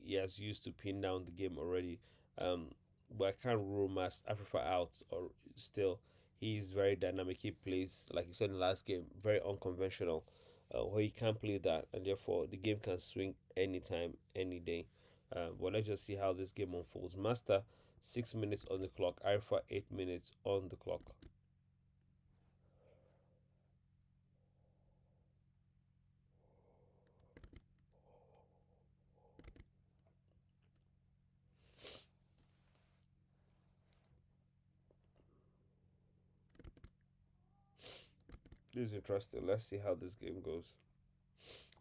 he has used to pin down the game already. Um, but I can't rule Master Afrifa out, or still he's very dynamic. He plays, like you said in the last game, very unconventional. Where he can play that, and therefore the game can swing anytime, any day. But let's just see how this game unfolds. Master 6 minutes on the clock. Alpha 8 minutes on the clock. This is interesting. Let's see how this game goes.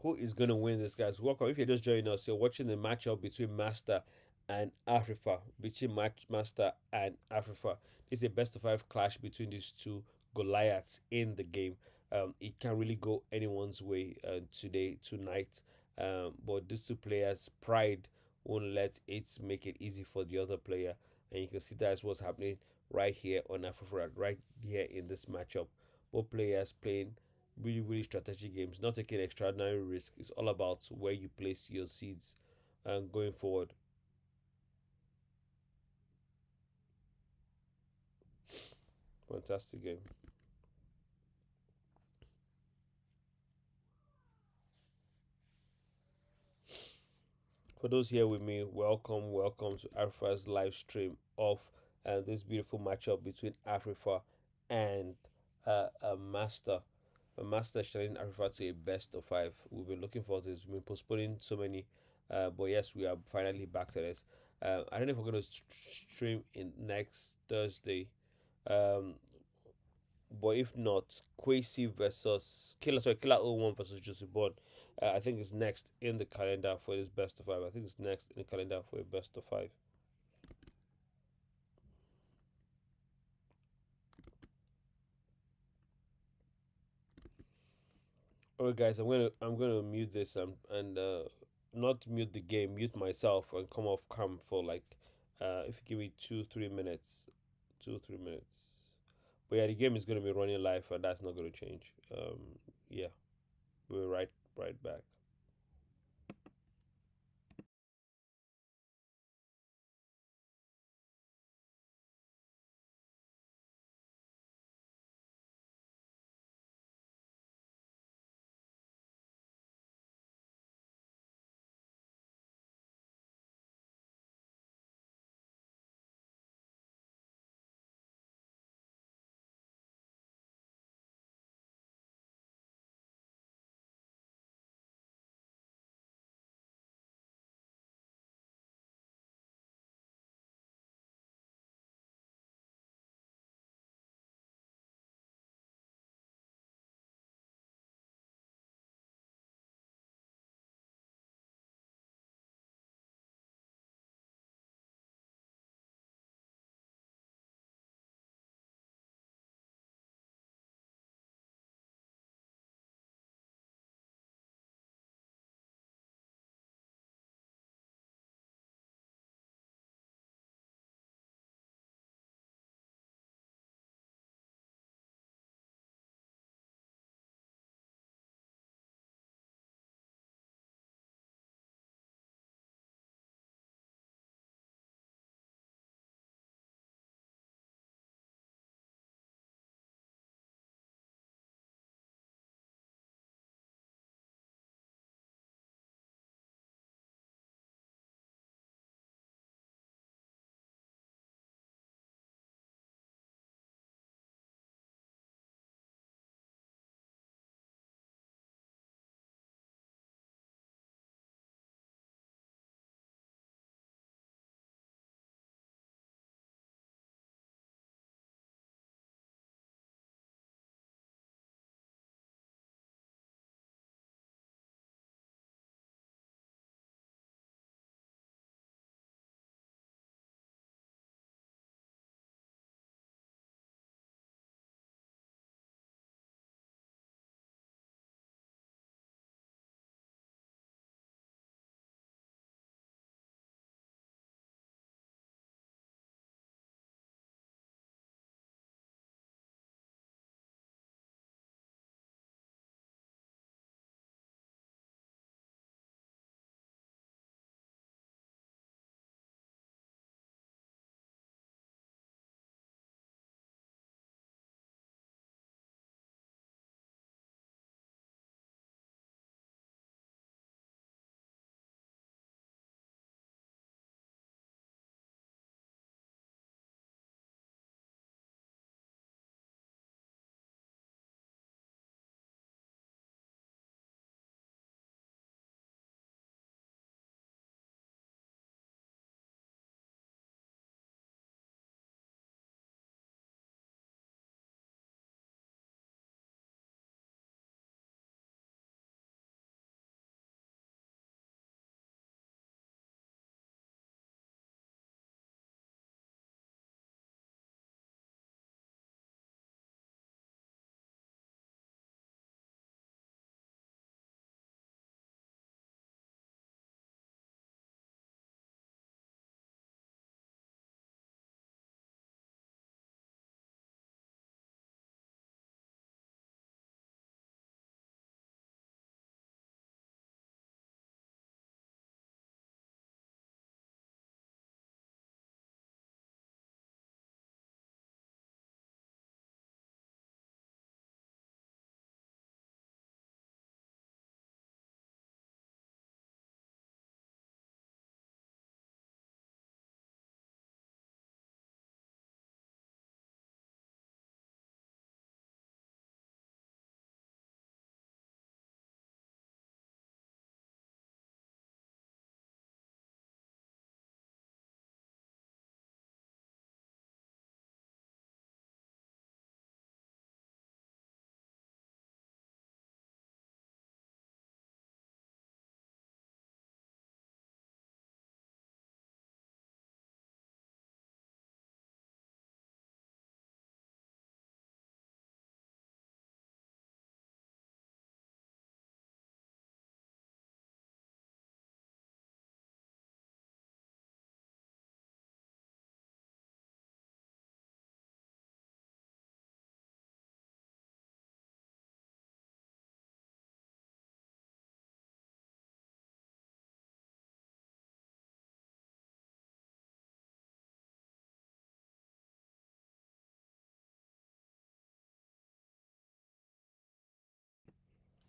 Who is going to win this, guys? Welcome. If you're just joining us, you're watching the matchup between Master and Afrifa. Between Master and Afrifa. This is a best of five clash between these two Goliaths in the game. It can really go anyone's way tonight. But these two players' pride won't let it make it easy for the other player. And you can see that's what's happening right here on Afrifa, right here in this matchup. Both players playing really, really strategic games, not taking extraordinary risk. It's all about where you place your seeds and going forward. Fantastic game. For those here with me, welcome to Afrifa's live stream of this beautiful matchup between Afrifa and a Master. A Master challenging Afrifa to a best of five. We've been looking forward to this. We've been postponing so many, but yes, we are finally back to this. I don't know if we're going to stream in next Thursday. Um, but if not, Quasi versus Killer 01 versus Joseph Bond. I think it's next in the calendar for this best of five. I think it's next in the calendar for a best of five. Alright, guys, I'm gonna mute this and not mute the game, mute myself and come off cam for like if you give me 2 3 minutes, 2 3 minutes. But yeah, the game is gonna be running live and that's not gonna change. Yeah, we'll be right back.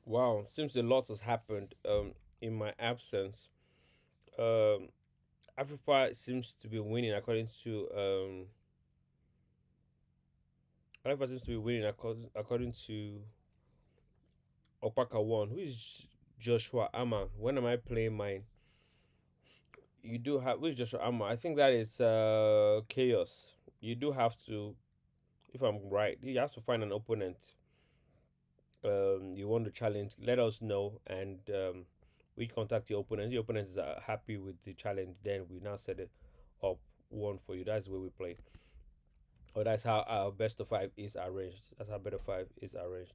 Wow, seems a lot has happened in my absence. Um Afrifa seems to be winning Afrifa seems to be winning according to Opaka one. Who is Joshua Amma? When am I playing mine? You do have which Joshua Amma? I think that is Chaos. You do have to, if I'm right, you have to find an opponent you want to challenge. Let us know, and we contact the opponent. The opponent is happy with the challenge, then we now set it up one for you. That's the way we play. Or that's how our best of five is arranged. That's how better five is arranged.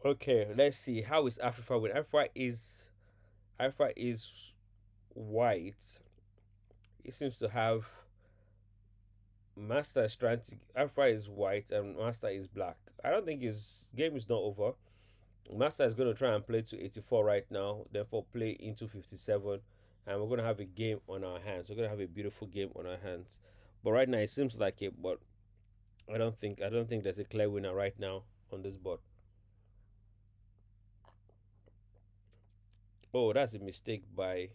Okay, let's see. How is Afrifa with Afrifa is white. It seems to have Master is trying to Afrifa is white and Master is black. I don't think his game is not over. Master is going to try and play to 84 right now, therefore play into 57, and we're going to have a game on our hands. We're going to have a beautiful game on our hands. But right now it seems like it, but I don't think there's a clear winner right now on this board. Oh, that's a mistake by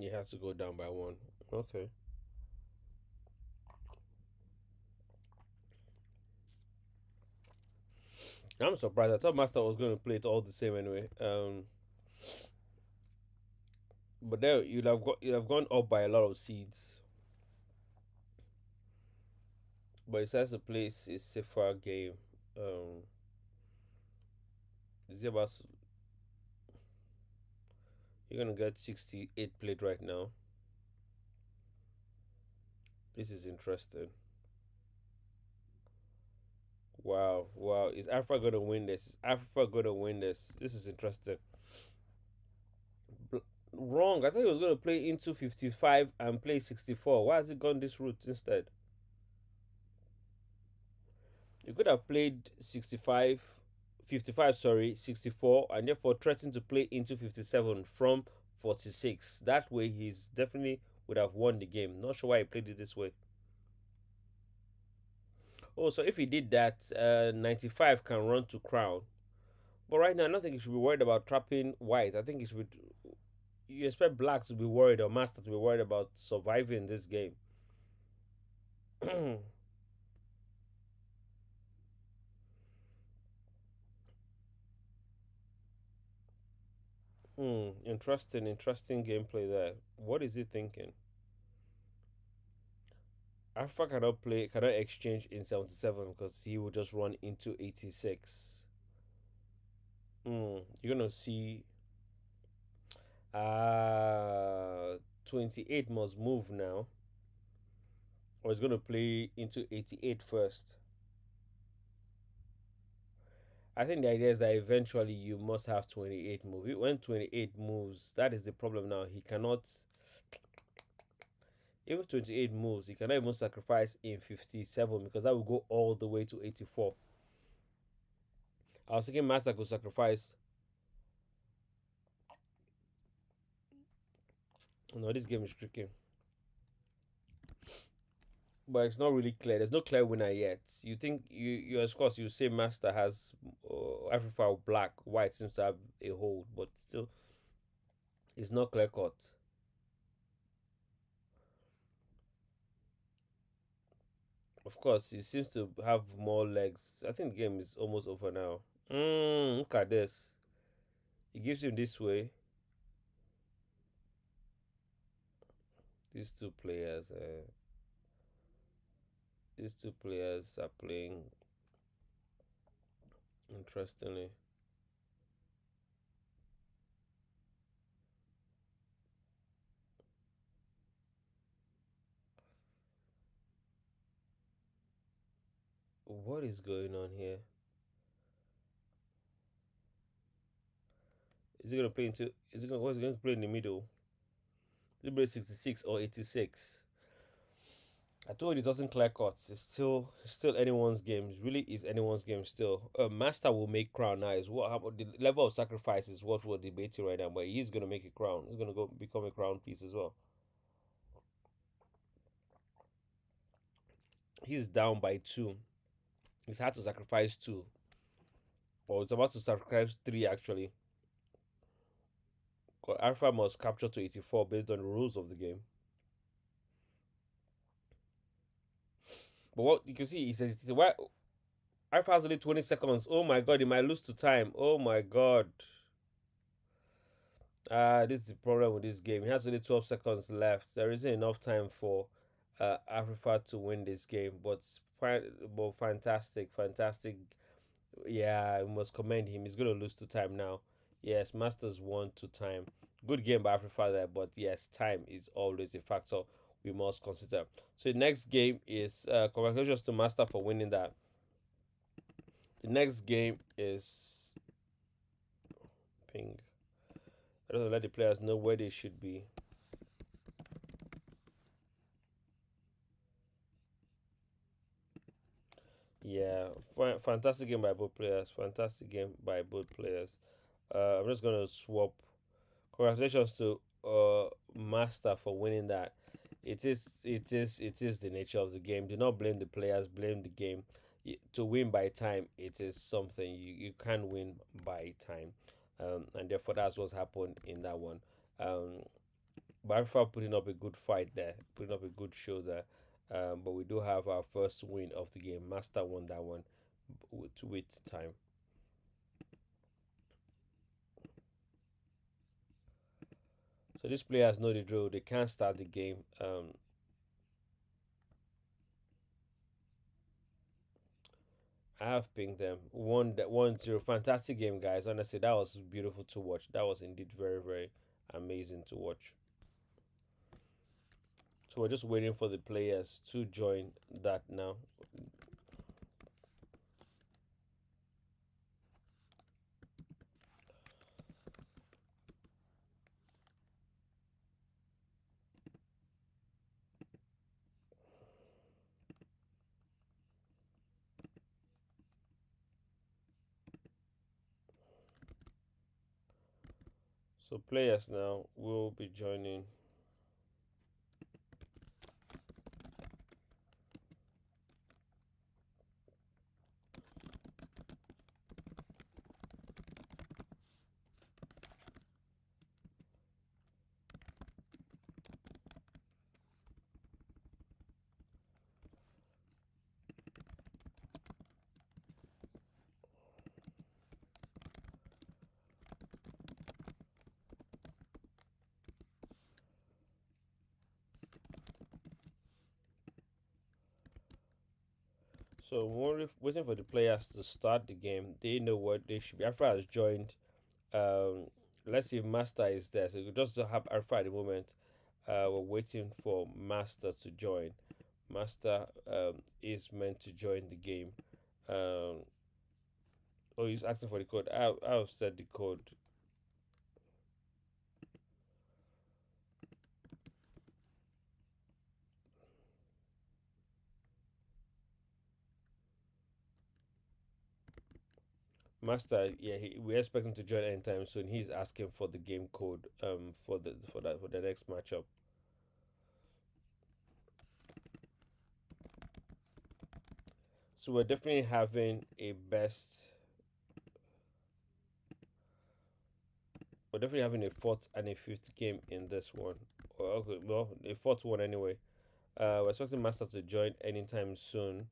he has to go down by one. Okay. I'm surprised. I thought Master was going to play it all the same anyway. But there you'd have gone up by a lot of seeds. But it says to play a safer game. Um, is it about You're gonna get 68 played right now. This is interesting. Wow, wow. Is Africa gonna win this? Is Africa gonna win this? This is interesting. Bl- Wrong. I thought he was gonna play into 55 and play 64. Why has he gone this route instead? You could have played 65, 55, sorry, 64, and therefore threatened to play into 57 from 46. That way, he's definitely would have won the game. Not sure why he played it this way. Oh, so if he did that, 95 can run to crown. But right now, I don't think you should be worried about trapping white. I think you expect black to be worried or master to be worried about surviving this game. Interesting gameplay there. What is he thinking? Alpha cannot exchange in 77 because he will just run into 86. You're gonna see 28 must move now, or he's gonna play into 88 first. I think the idea is that eventually you must have 28 move. When 28 moves, that is the problem now. He cannot, even 28 moves, he cannot even sacrifice in 57 because that will go all the way to 84. I was thinking Master could sacrifice. No, this game is tricky. But it's not really clear. There's no clear winner yet. You think you of course you say Master has Afrifa black, white seems to have a hold, but still it's not clear cut. Of course, he seems to have more legs. I think the game is almost over now. Look at this. He gives him this way. These two players, uh, these two players are playing interestingly. What is going on here? Is he gonna play into? Is he gonna? What's he going to play in the middle? Is he play 66 or 86? I told you it doesn't clear cuts. It's still anyone's game. It really is anyone's game still. Master will make crown now. Is what happened. The level of sacrifice is what we're debating right now. But he's gonna make a crown. He's gonna go become a crown piece as well. He's down by two. He's had to sacrifice two, or it's about to sacrifice three actually. 'Cause Alpha must capture to 84 based on the rules of the game. But what you can see, he says, why Alpha has only 20 seconds. Oh my god, he might lose to time. Oh my god. This is the problem with this game. He has only 12 seconds left. There isn't enough time for Afrifa to win this game. But fantastic, fantastic. Yeah, we must commend him. He's going to lose to time now. Yes, Masters won to time. Good game by Afrifa there, but yes, time is always a factor we must consider. So the next game is congratulations to Master for winning that. The next game is ping. I don't know, let the players know where they should be. Yeah, fantastic game by both players. Fantastic game by both players. I'm just gonna swap. Congratulations to Master for winning that. It is the nature of the game. Do not blame the players. Blame the game. To win by time, it is something you can't win by time, and therefore that's what's happened in that one. Um, Barfa putting up a good fight there, putting up a good show there. But we do have our first win of the game. Master won that one with time. So these players know the drill. They can't start the game. I have pinged them. 1-0. Fantastic game, guys. Honestly, that was beautiful to watch. That was indeed very, very amazing to watch. So we're just waiting for the players to join that now. So players now will be joining. So we're waiting for the players to start the game. They know what they should be. Alpha has joined. Um, let's see if Master is there. So we just don't have Alpha at the moment. We're waiting for Master to join. Master is meant to join the game. Um, oh, he's asking for the code. I've set the code. Master, yeah, we expect him to join anytime soon. He's asking for the game code for the next matchup. So we're definitely having a best. We're definitely having a fourth and a fifth game in this one. Okay, well, a fourth one anyway. We're expecting Master to join anytime soon.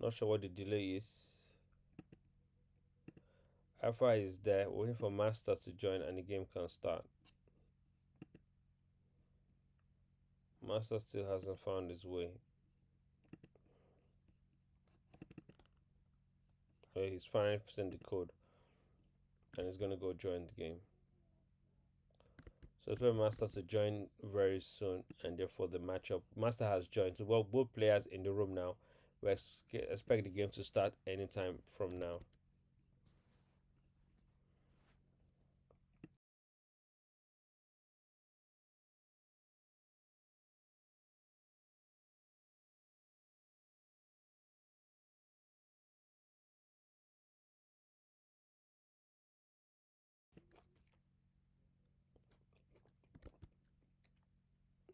Not sure what the delay is. Alpha is there, waiting for Master to join and the game can start. Master still hasn't found his way. He's finally sent the code and he's gonna go join the game. So expect Master to join very soon, and therefore the matchup. Master has joined. So well, both players in the room now. We expect the game to start anytime from now.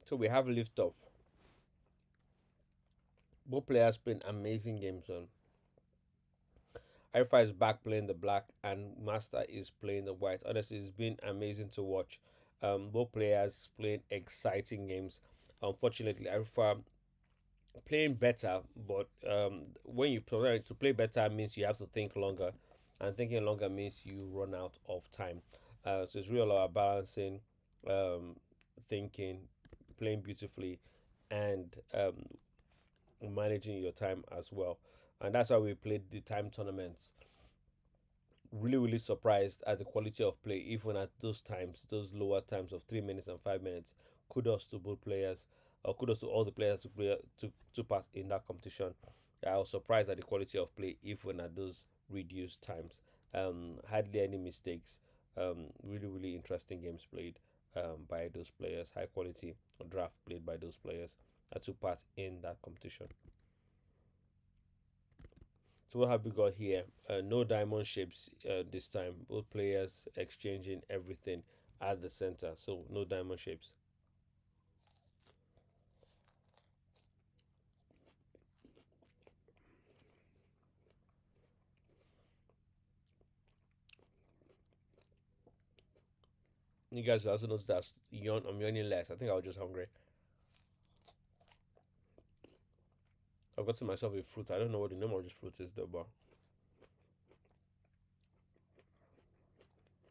So we have lift off. Both players playing amazing games on. Arifa is back playing the black and Master is playing the white. Honestly, it's been amazing to watch. Both players playing exciting games. Unfortunately, Arifa playing better, but when you play to play better means you have to think longer, and thinking longer means you run out of time. So it's real about balancing, um, thinking, playing beautifully, and managing your time as well. And that's why we played the time tournaments. Really surprised at the quality of play, even at those times, those lower times of 3 minutes and 5 minutes. Kudos to both players, or kudos to all the players who took part in that competition. I was surprised at the quality of play, even at those reduced times. Hardly any mistakes. Really interesting games played by those players. High quality draft played by those players that took part in that competition. So what have we got here? No diamond shapes this time. Both players exchanging everything at the center. So no diamond shapes. You guys also notice that I'm yawning less. I think I was just hungry. I've gotten myself a fruit. I don't know what the name of this fruit is though, but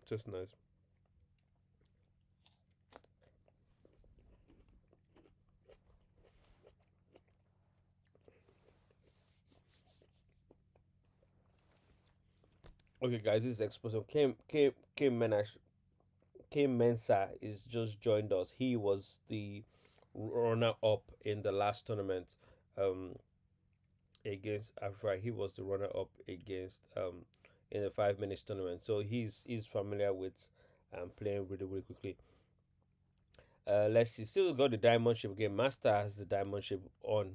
just nice. Okay, guys, this is explosive. Kim Mensa is just joined us. He was the runner up in the last tournament. Um, against Afrifa. He was the runner up against in the 5 minutes tournament. So he's familiar with playing really quickly. Let's see. Still got the diamond ship again. Master has the diamond ship on.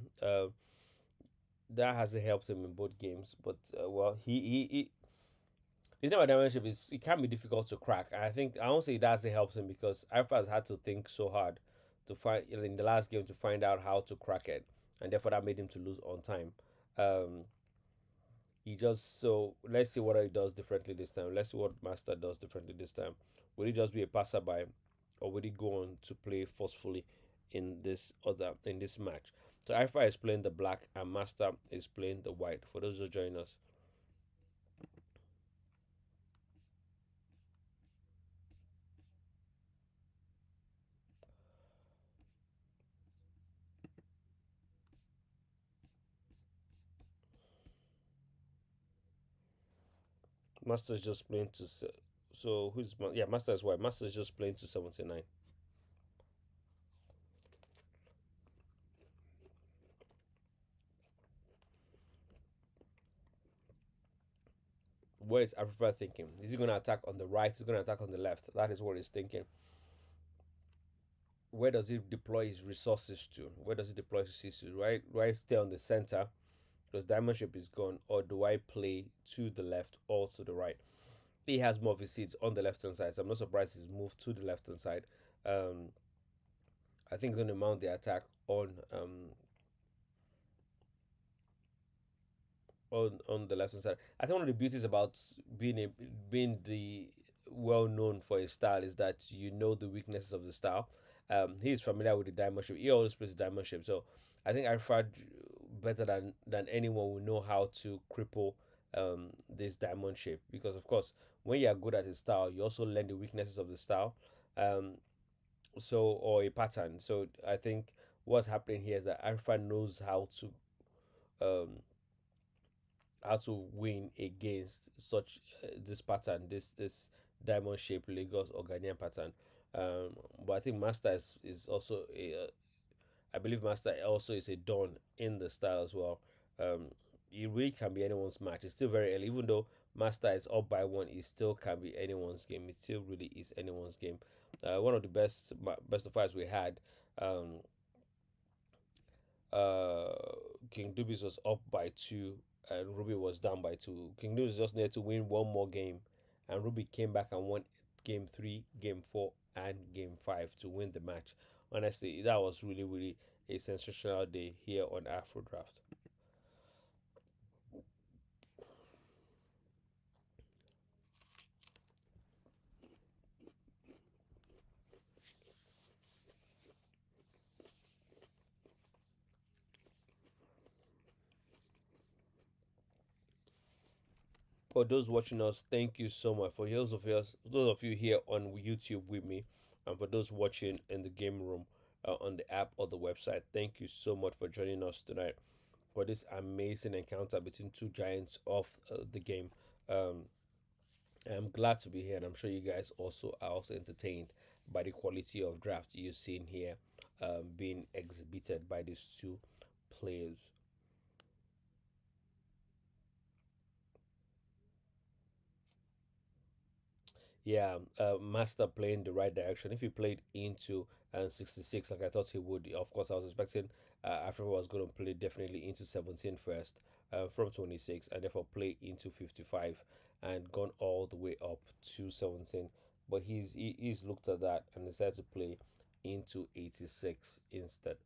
That hasn't helped him in both games, but well, he the thing about diamond ship is it can be difficult to crack. And I think I don't say it doesn't help him because Alpha has had to think so hard to find in the last game to find out how to crack it, and therefore that made him to lose on time. Um, he just so let's see what he does differently this time. Let's see what Master does differently this time. Will he just be a passerby, or will he go on to play forcefully in this match? So Alpha is playing the black and Master is playing the white. For those who join us, Master is just playing to. So yeah, Master is white. Master is just playing to 79. What is Afrifa thinking? Is he going to attack on the right? Is he going to attack on the left? That is what he's thinking. Where does he deploy his resources to? Where does he deploy his resources to? Right, do I stay on the center because diamond shape is gone, or do I play to the left or to the right? He has more of his seats on the left hand side, so I'm not surprised he's moved to the left hand side. Um, I think he's going to mount the attack on the left hand side. I think one of the beauties about being the well known for his style is that you know the weaknesses of the style. He's familiar with the diamond shape. He always plays the diamond shape. So I think Arfad better than anyone will know how to cripple this diamond shape, because of course when you are good at his style, you also learn the weaknesses of the style. Um, or a pattern. So I think what's happening here is that Arfad knows um how to win against such this pattern, this diamond shaped Lagos or Ghanaian pattern. But I think Master is also I believe Master also is a don in the style as well. Um, it really can be anyone's match. It's still very early, even though Master is up by one. It still can be anyone's game. It still really is anyone's game. One of the best of fives we had. Uh, King Dubis was up by two and Ruby was down by two. King Dubis just needed to win one more game, and Ruby came back and won game three, game four, and game five to win the match. Honestly, that was really, really a sensational day here on Afro Draft. For those watching us, thank you so much. For those of you here on YouTube with me, and for those watching in the game room, on the app or the website, thank you so much for joining us tonight for this amazing encounter between two giants of the game. Um, I'm glad to be here, and I'm sure you guys also are also entertained by the quality of drafts you've seen here, being exhibited by these two players. Yeah, Master playing the right direction. If he played into 66 like I thought he would, of course, I was expecting Africa was going to play definitely into 17 first from 26, and therefore play into 55 and gone all the way up to 17. But he's looked at that and decided to play into 86 instead.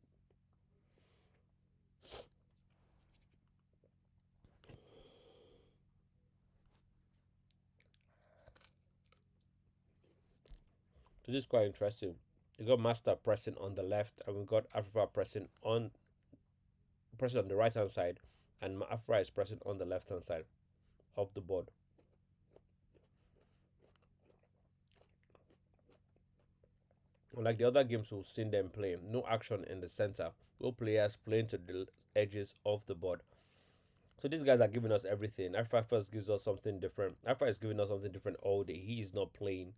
So this is quite interesting. We got Master pressing on the left, and we got Africa pressing on the right hand side, and Africa is pressing on the left hand side of the board. Unlike the other games we've seen them play, no action in the center, no players playing to the edges of the board. So these guys are giving us everything. Alpha first gives us something different. Alpha is giving us something different all day. He is not playing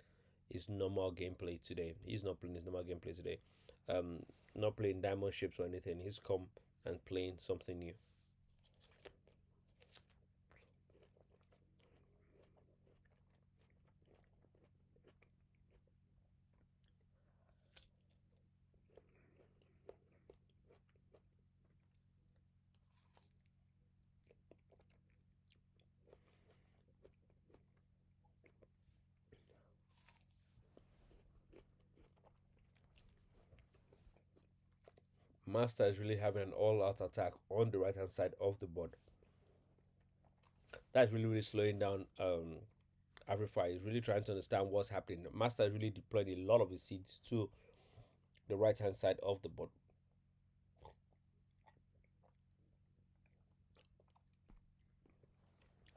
his normal gameplay today. He's not playing his normal gameplay today. Um, not playing diamond ships or anything. He's come and playing something new. Master is really having an all-out attack on the right-hand side of the board. That's really, really slowing down Afrifa. Is really trying to understand what's happening. Master is really deploying a lot of his seeds to the right hand side of the board.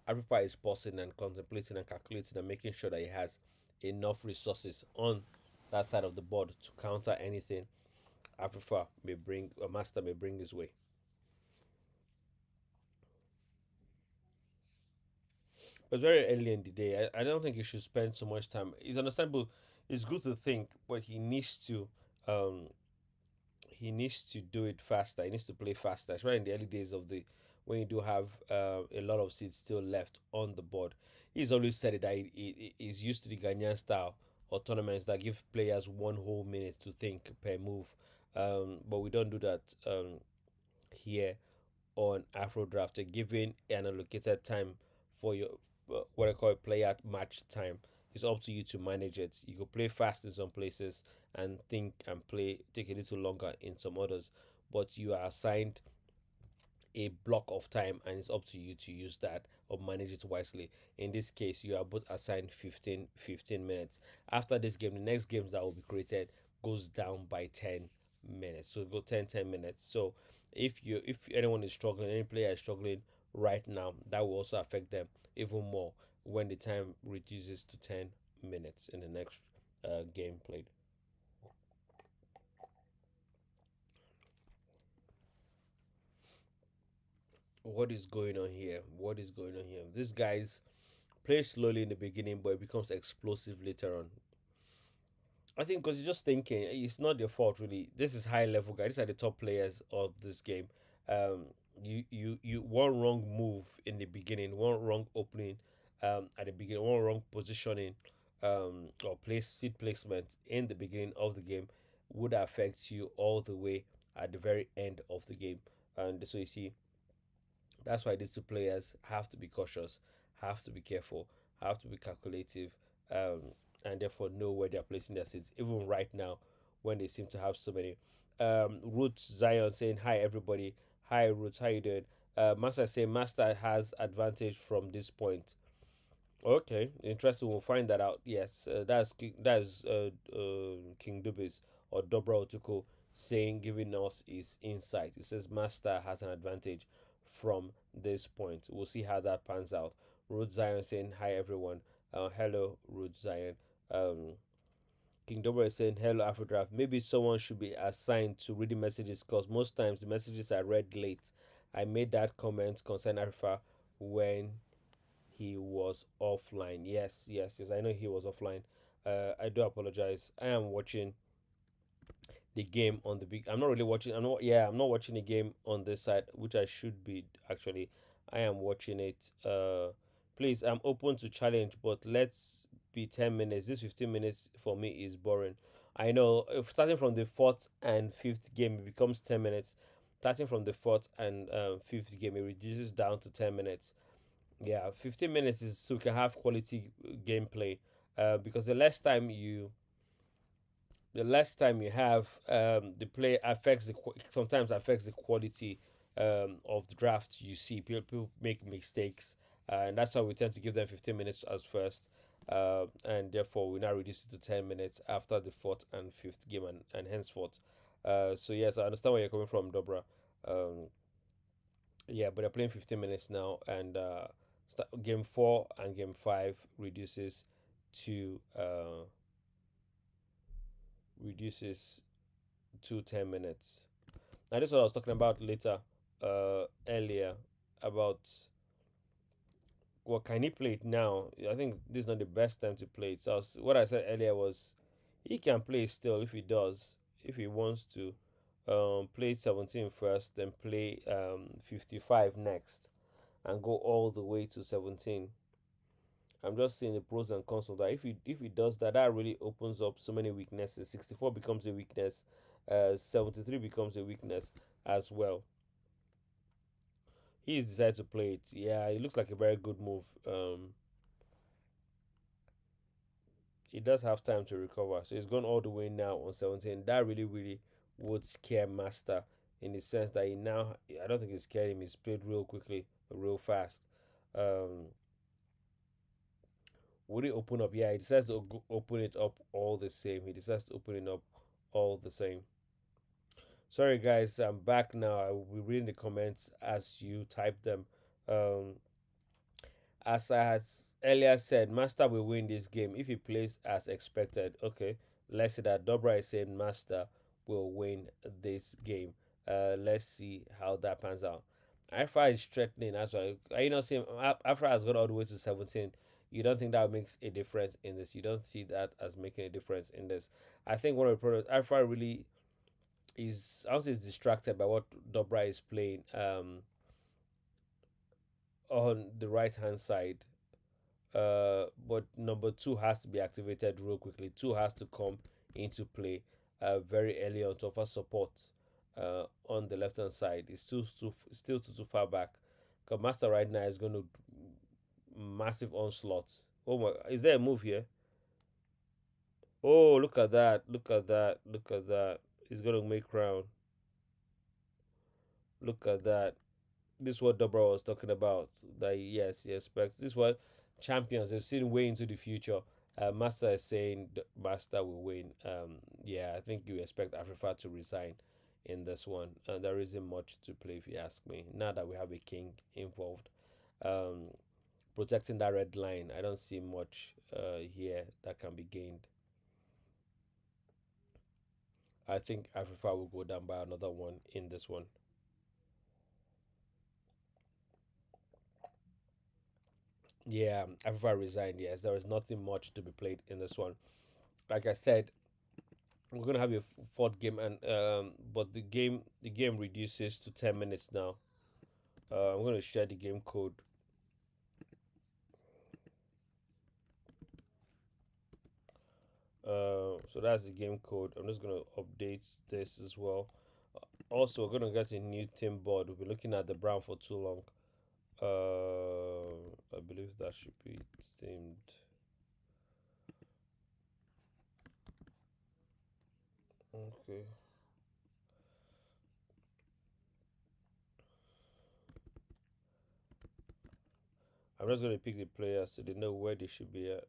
Afrifa is pausing and contemplating and calculating and making sure that he has enough resources on that side of the board to counter anything Afrifa may bring, or Master may bring his way. But very early in the day, I don't think he should spend so much time. It's understandable. It's good to think, but um, he needs to do it faster. He needs to play faster. It's right in the early days of the when you do have a lot of seats still left on the board. He's always said it that he's used to the Ghanaian style or tournaments that give players 1 whole minute to think per move. But we don't do that here on Afro Draft. They're giving an allocated time for your what I call player match time. It's up to you to manage it. You can play fast in some places and think and play take a little longer in some others, but you are assigned a block of time and it's up to you to use that or manage it wisely. In this case, you are both assigned 15 minutes. After this game, the next games that will be created goes down by 10 minutes. So go 10 minutes. So if anyone is struggling, any player is struggling right now, that will also affect them even more when the time reduces to 10 minutes in the next game played. What is going on here? What is going on here? This guy's plays slowly in the beginning, but it becomes explosive later on. I think because you're just thinking it's not your fault really. This is high level guys. These are the top players of this game. Um, you one wrong move in the beginning, one wrong opening, at the beginning, one wrong positioning, or place seat placement in the beginning of the game would affect you all the way at the very end of the game. And so you see, that's why these two players have to be cautious, have to be careful, have to be calculative, and therefore know where they're placing their seats. Even right now, when they seem to have so many. Roots Zion saying hi everybody. Hi Roots, how you doing? Master saying Master has advantage from this point. Okay, interesting. We'll find that out. Yes, that's King Dubis or Dobra Otuko saying, giving us his insight. It says Master has an advantage from this point. We'll see how that pans out. Ruth Zion saying hi everyone. Hello Ruth Zion. Um, King Dobra is saying hello Afrodraft. Maybe someone should be assigned to reading messages because most times the messages are read late. I made that comment concerning Afrifa when he was offline. Yes, yes, yes. I know he was offline. I do apologize. I am watching the game on the big. I'm not really watching. I'm not. Yeah, I'm not watching the game on this side, which I should be actually. I am watching it. Please, I'm open to challenge, but let's be 10 minutes. This 15 minutes for me is boring. I know. If starting from the fourth and fifth game, it becomes 10 minutes. Starting from the fourth and fifth game, it reduces down to 10 minutes. Yeah, 15 minutes is so you can have quality gameplay. Because the less time you have, the play affects sometimes affects the quality of the draft you see. People make mistakes, and that's why we tend to give them 15 minutes as first. And therefore, we now reduce it to 10 minutes after the fourth and fifth game, and henceforth. So, yes, I understand where you're coming from, Dobra. Um, yeah, but they're playing 15 minutes now, and game four and game five to uh, reduces to 10 minutes. Now, this is what I was talking about earlier about well, can he play it now? I think this is not the best time to play it. So what I said earlier was he can play still if he does, if he wants to. Play 17 first, then play 55 next, and go all the way to 17. I'm just seeing the pros and cons of that. If he does that, that really opens up so many weaknesses. 64 becomes a weakness. 73 becomes a weakness as well. He's decided to play it. Yeah, it looks like a very good move. He does have time to recover, so he's gone all the way now on 17. That really, really would scare Master in the sense that he now. I don't think it scared him. He's played real quickly, real fast. Um, Would it open up? Yeah, he decides to open it up all the same. He decides to open it up all the same. Sorry, guys, I'm back now. I will be reading the comments as you type them. Um, as I had earlier said, Master will win this game if he plays as expected. Okay, let's see that. Dobra is saying Master will win this game. Let's see how that pans out. Alpha is threatening as well. Are you not saying Alpha has gone all the way to 17? You don't think that makes a difference in this? You don't see that as making a difference in this? I think one of the problems Alpha really is also is distracted by what Dobra is playing on the right hand side. But number two has to be activated real quickly. Two has to come into play very early on to offer support on the left hand side. It's still too far back. Because Master right now is going to massive onslaught. Oh my! Is there a move here? Oh, look at that! Look at that! Look at that! He's going to make round. Look at that! This is what Dobra was talking about. That yes, he expects. This is what champions have seen way into the future. Master is saying Master will win. Yeah, I think you expect Afrifa to resign in this one. And there isn't much to play if you ask me. Now that we have a king involved, um, protecting that red line, I don't see much here that can be gained. I think Afrifa will go down by another one in this one. Yeah, Afrifa resigned. Yes, there is nothing much to be played in this one. Like I said, we're gonna have a fourth game, and but the game reduces to 10 minutes now. I'm gonna share the game code. So that's the game code. I'm just gonna update this as well. Also, we're gonna get a new team board. We've been looking at the brown for too long. I believe that should be themed. Okay. I'm just gonna pick the players so they know where they should be at.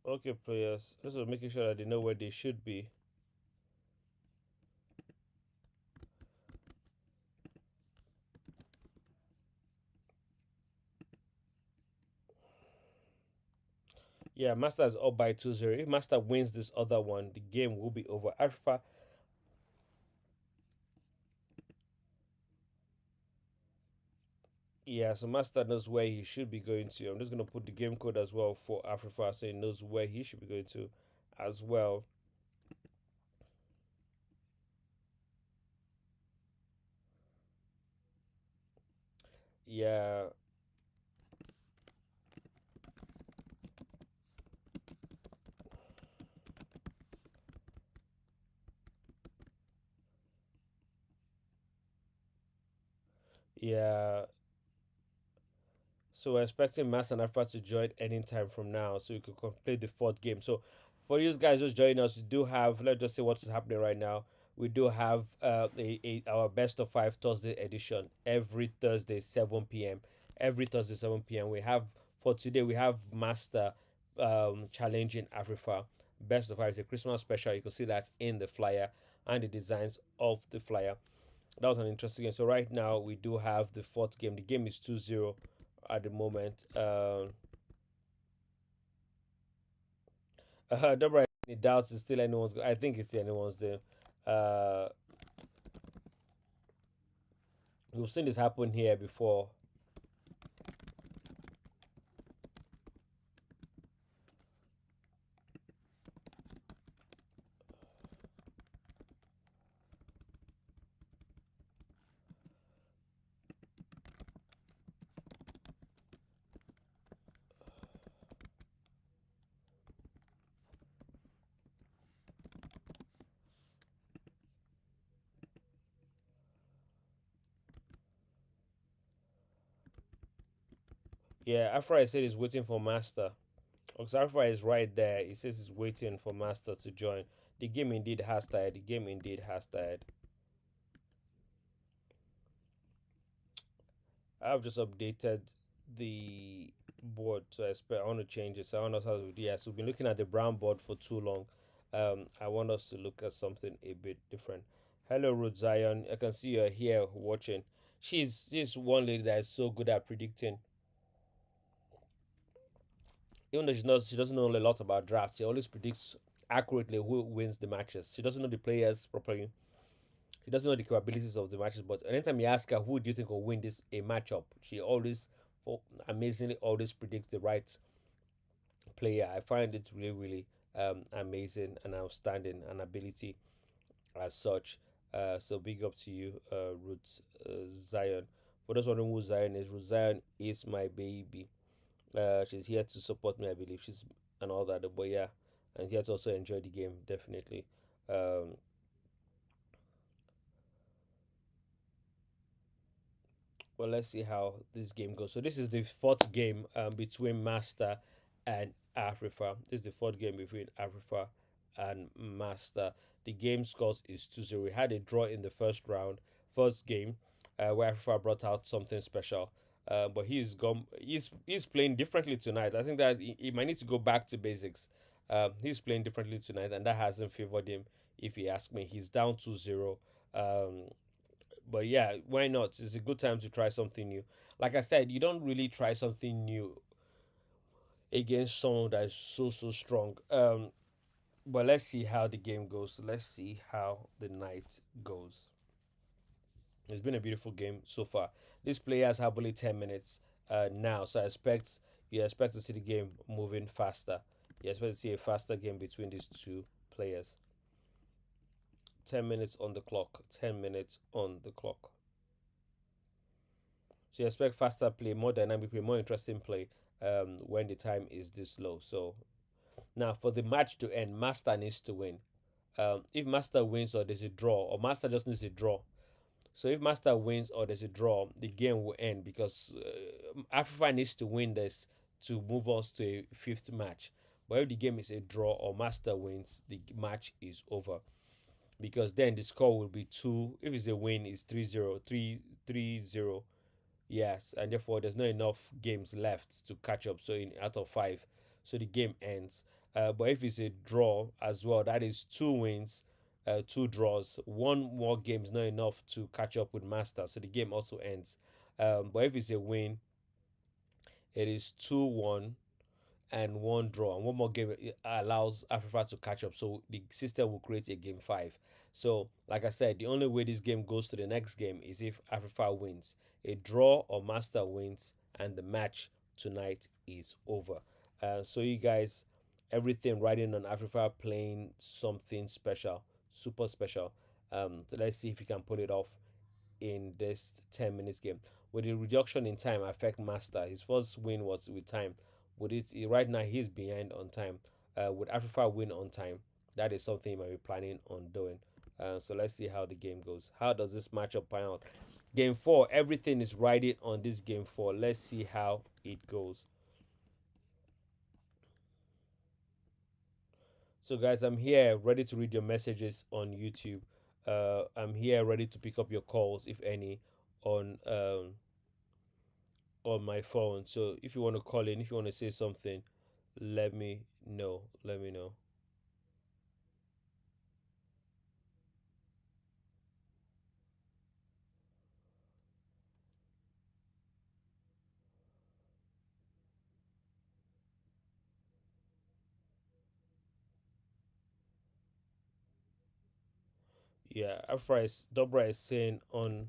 Okay, players. Just making sure that they know where they should be. Yeah, Master is up by 2-0. If Master wins this other one, the game will be over. Afrifa, yeah, so Master knows where he should be going to. I'm just gonna put the game code as well for Afrifa so he knows where he should be going to as well. Yeah, yeah. So we're expecting Mass and Alpha to join anytime from now, so we could complete the fourth game. So for you guys just joining us, we do have, let's just say what is happening right now. We do have our best of five Thursday edition every Thursday 7 p.m. Every Thursday 7 p.m. We have for today we have Master challenging Afrifa best of five, the Christmas special. You can see that in the flyer and the designs of the flyer. That was an interesting game. So right now we do have the fourth game. The game is 2-0 at the moment. Deborah, any doubts is still anyone's. I think it's anyone's there. Uh, we've seen this happen here before. Yeah, Afra said he's waiting for Master. Because Afra is right there. He says he's waiting for Master to join. The game indeed has started. The game indeed has started. I've just updated the board, so I want to change it. So I want us to, yeah. So we've been looking at the brown board for too long. I want us to look at something a bit different. Hello, Ruth Zion. I can see you're here watching. She's one lady that is so good at predicting. Even though she doesn't know a lot about drafts. She always predicts accurately who wins the matches. She doesn't know the players properly. She doesn't know the capabilities of the matches, but anytime you ask her who do you think will win this a matchup, she always, for amazingly, always predicts the right player. I find it really, really amazing and outstanding an ability as such. So big up to you, Ruth Zion. For those wondering who Zion is, Ruth Zion is my baby. She's here to support me, I believe. She's and all that, but yeah, and here to also enjoy the game, definitely. Um, Well, let's see how this game goes. So this is the fourth game between Master and Afrifa. This is the fourth game between Afrifa and Master. The game scores is 2-0. We had a draw in the first game, where Afrifa brought out something special. But he's gone. He's playing differently tonight. I think that he might need to go back to basics. He's playing differently tonight, and that hasn't favored him. If you ask me, he's down 2-0. But yeah, why not? It's a good time to try something new. Like I said, you don't really try something new against someone that is so strong. But let's see how the game goes. Let's see how the night goes. It's been a beautiful game so far. These players have only 10 minutes now, so you expect to see the game moving faster. You expect to see a faster game between these two players. 10 minutes on the clock. 10 minutes on the clock. So you expect faster play, more dynamic play, more interesting play when the time is this low. So now for the match to end, Master needs to win. If Master wins or there's a draw, or Master just needs a draw. So if Master wins or there's a draw, the game will end because Afrifa needs to win this to move us to a fifth match. But if the game is a draw or Master wins, the match is over because then the score will be two. If it's a win, it's 3-0, 3-0. Yes, and therefore there's not enough games left to catch up. So in out of five, so the game ends. But if it's a draw as well, that is two wins, two draws. One more game is not enough to catch up with Master, so the game also ends. But if it's a win, it is 2-1 and one draw, and one more game allows Afrifa to catch up. So the system will create a game five. So, like I said, the only way this game goes to the next game is if Afrifa wins. A draw or Master wins, and the match tonight is over. So, you guys, everything riding on Afrifa playing something special, super special. So let's see if you can pull it off in this 10 minutes game. With the reduction in time affect Master? His first win was with time. Would it right now he's behind on time? Would Afrifa win on time? That is something he might be planning on doing. So let's see how the game goes. How does this matchup pan out? Game four, everything is riding on this game four. Let's see how it goes. So guys, I'm here ready to read your messages on YouTube. I'm here ready to pick up your calls, if any, on my phone. So if you want to call in, if you want to say something, let me know. Let me know. Yeah, Dobra is saying on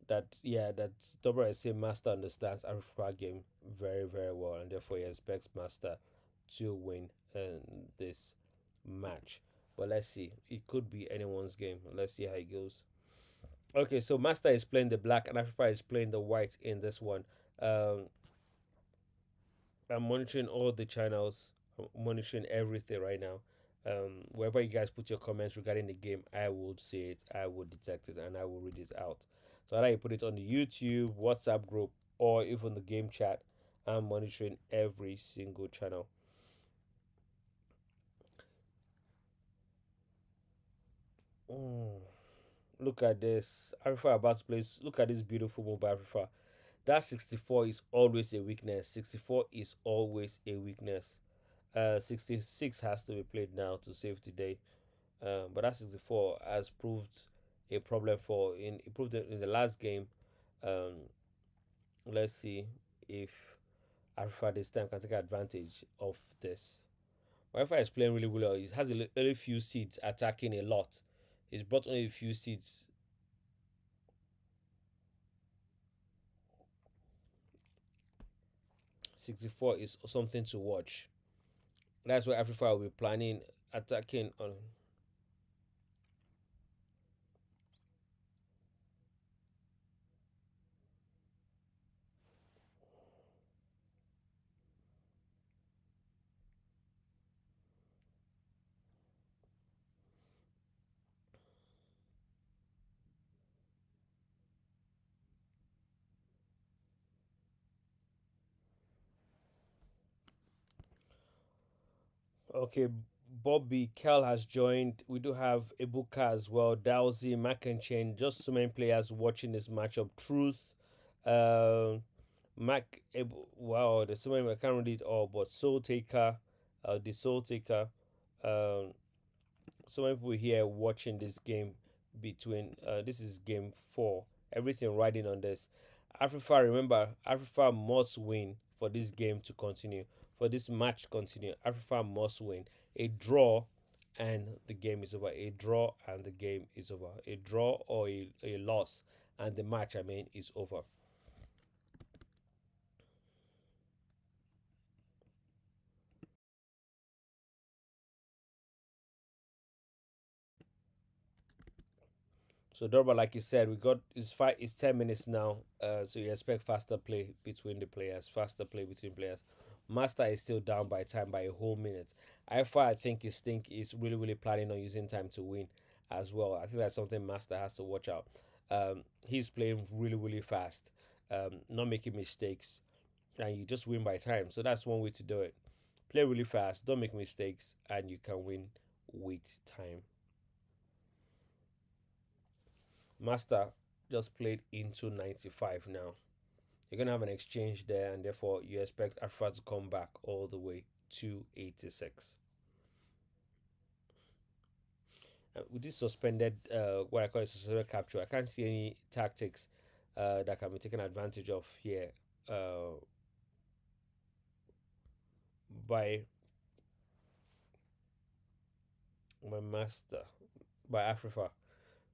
that. Yeah, that Dobra is saying Master understands Africa game very very well, and therefore he expects Master to win this match. But let's see. It could be anyone's game. Let's see how it goes. Okay, so Master is playing the black and Africa is playing the white in this one. Um, I'm monitoring all the channels. I'm monitoring everything right now. Wherever you guys put your comments regarding the game, I will see it, I will detect it, and I will read it out. So either you put it on the YouTube, WhatsApp group, or even the game chat. I'm monitoring every single channel. Mm, look at this. Arifa about to play. Look at this beautiful move by Arifa. That 64 is always a weakness. 64 is always a weakness. 66 has to be played now to save the day. But that 64 has proved a problem for in it proved it in the last game. Um, let's see if Alpha this time can take advantage of this. Alpha is playing really well. He has a few seeds attacking a lot. He's brought only a few seeds. 64 is something to watch. That's why Afrifa will be planning attacking on. Okay, Bobby Kel has joined. We do have Ibuka as well, Dowsy, Chain. Just so many players watching this matchup. Truth, uh, wow, there's so many. I can't read it all, but Soul Taker, the Soul Taker. Um, so many people here watching this game between. This is game four. Everything riding on this. Afrifa, remember, Afrifa must win for this game to continue. For this match to continue, Afrifa must win. A draw and the game is over. A draw and the game is over. A draw or a loss and the match, I mean, is over. So Dorba, like you said, we got it's 10 minutes now. So you expect faster play between the players, faster play between players. Master is still down by time by a whole minute. I think is really planning on using time to win as well. I think that's something Master has to watch out. He's playing really fast, not making mistakes, and you just win by time. So that's one way to do it. Play really fast, don't make mistakes, and you can win with time. Master just played into 95 now. You're going to have an exchange there, and therefore you expect Afrifa to come back all the way to 86. With this suspended, what I call a suspended capture, I can't see any tactics that can be taken advantage of here uh, by my master, by Afrifa.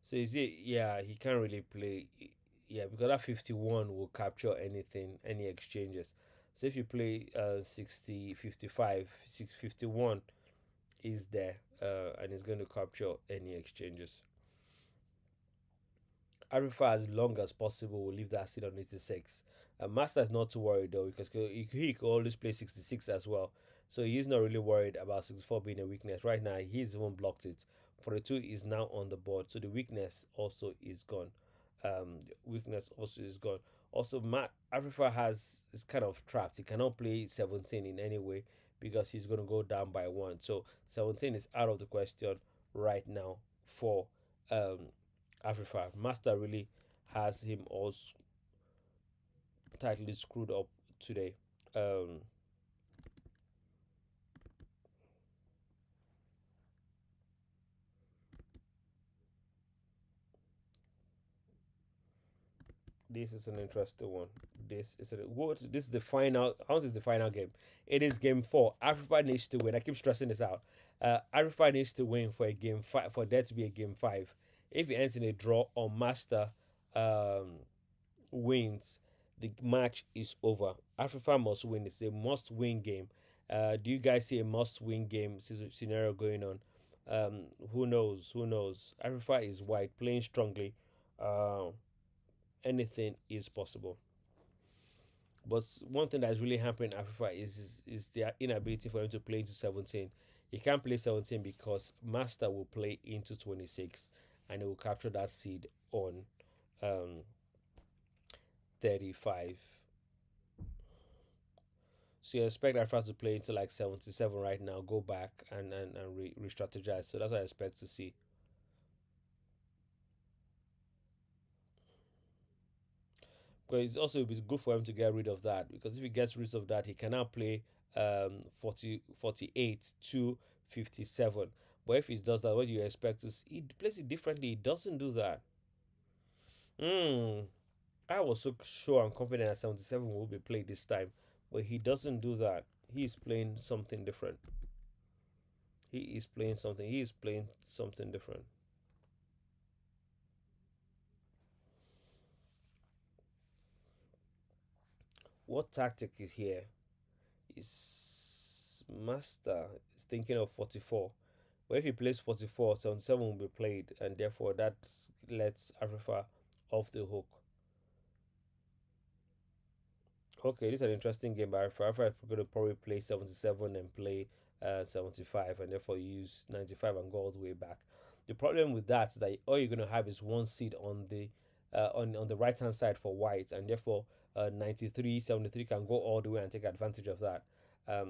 So is it? Yeah, he can't really play. Yeah, because that 51 will capture anything, any exchanges. So if you play 60, 55, 651 is there, and it's going to capture any exchanges. Arifa, as long as possible, will leave that seat on 86. Master is not too worried though, because he could always play 66 as well. So he's not really worried about 64 being a weakness. Right now, he's even blocked it. 42 is now on the board. So the weakness also is gone. Weakness also is gone. Also, Matt Afrifa has is kind of trapped. He cannot play 17 in any way because he's going to go down by one. So 17 is out of the question right now for um, Afrifa. Master really has him all tightly screwed up today. Um, this is an interesting one. This is the final. How is the final game? It is game four. Afrifa needs to win. I keep stressing this out. Afrifa needs to win for a game five for there to be a game five. If it ends in a draw or Master um, wins, the match is over. Afrifa must win. It's a must-win game. Do you guys see a must-win game scenario going on? Who knows? Who knows? Afrifa is white, playing strongly. Uh, Anything is possible. But one thing that's really hampering Afrifa is their inability for him to play into 17. He can't play 17 because Master will play into 26 and he will capture that seed on um, 35. So you expect Africa to play into like 77 right now, go back and re strategize. So that's what I expect to see. But it's also it's good for him to get rid of that because if he gets rid of that, he can now play 48 to 57. But if he does that, what do you expect is he plays it differently. He doesn't do that. Hmm. I was so sure and confident that 77 will be played this time, but he doesn't do that. He's playing something different. He is playing something different. What tactic is here? Is Master is thinking of 44. But if he plays 44, 77 will be played, and therefore that lets Afrifa off the hook. Okay, this is an interesting game by Afrifa. Afrifa is going to probably play 77 and play 75, and therefore use 95 and go all the way back. The problem with that is that all you're going to have is one seed on the on the right hand side for white, and therefore 93, 73 can go all the way and take advantage of that.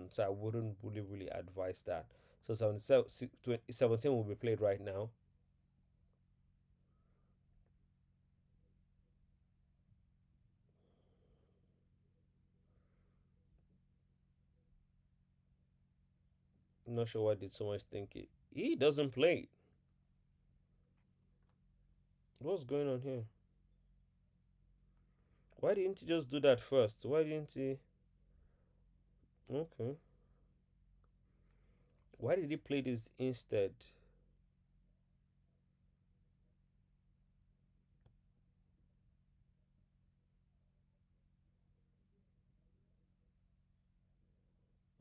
So I wouldn't really advise that. So 17 will be played right now. I'm not sure why did so much think it. He doesn't play. What's going on here? Why didn't he just do that first? Why didn't he? Okay. Why did he play this instead?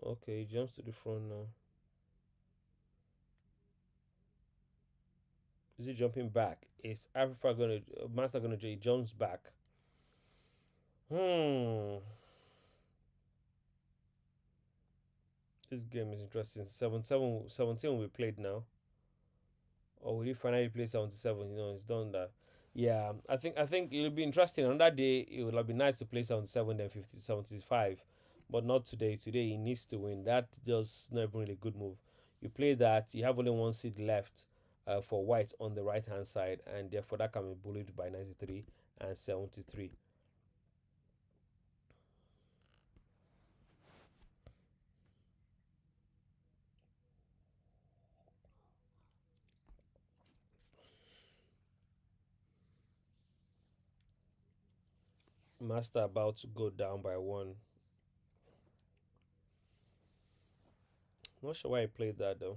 Okay, he jumps to the front now. Is he jumping back? Is Afrifa gonna Master gonna he jumps back? Hmm. This game is interesting. 17 will be played now. Or will he finally play 77? He's done that. Yeah, I think it'll be interesting. On that day, it would have been nice to play 77 then 50 75, but not today. Today he needs to win. That just not even really a good move. You play that, you have only one seat left for white on the right hand side, and therefore that can be bullied by 93 and 73. Master about to go down by one. Not sure why he played that though.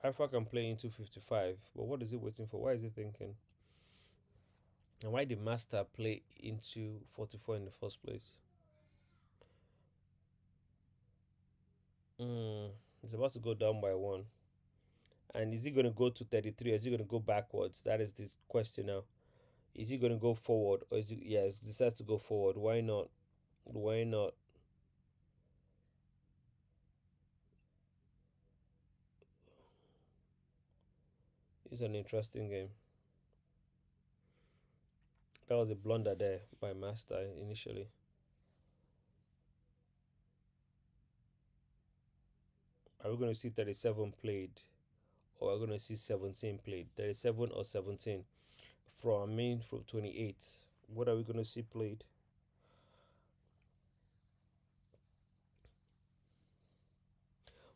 Alpha can play into 55, but what is he waiting for? Why is he thinking? And why did Master play into 44 in the first place? He's about to go down by one. And is he going to go to 33 or is he going to go backwards? That is this question now. Is he going to go forward or is he, yes, decides to go forward? Why not? Why not? It's an interesting game. That was a blunder there by Master initially. Are we going to see 37 played or are we going to see 17 played? 37 or 17 from 28. What are we going to see played?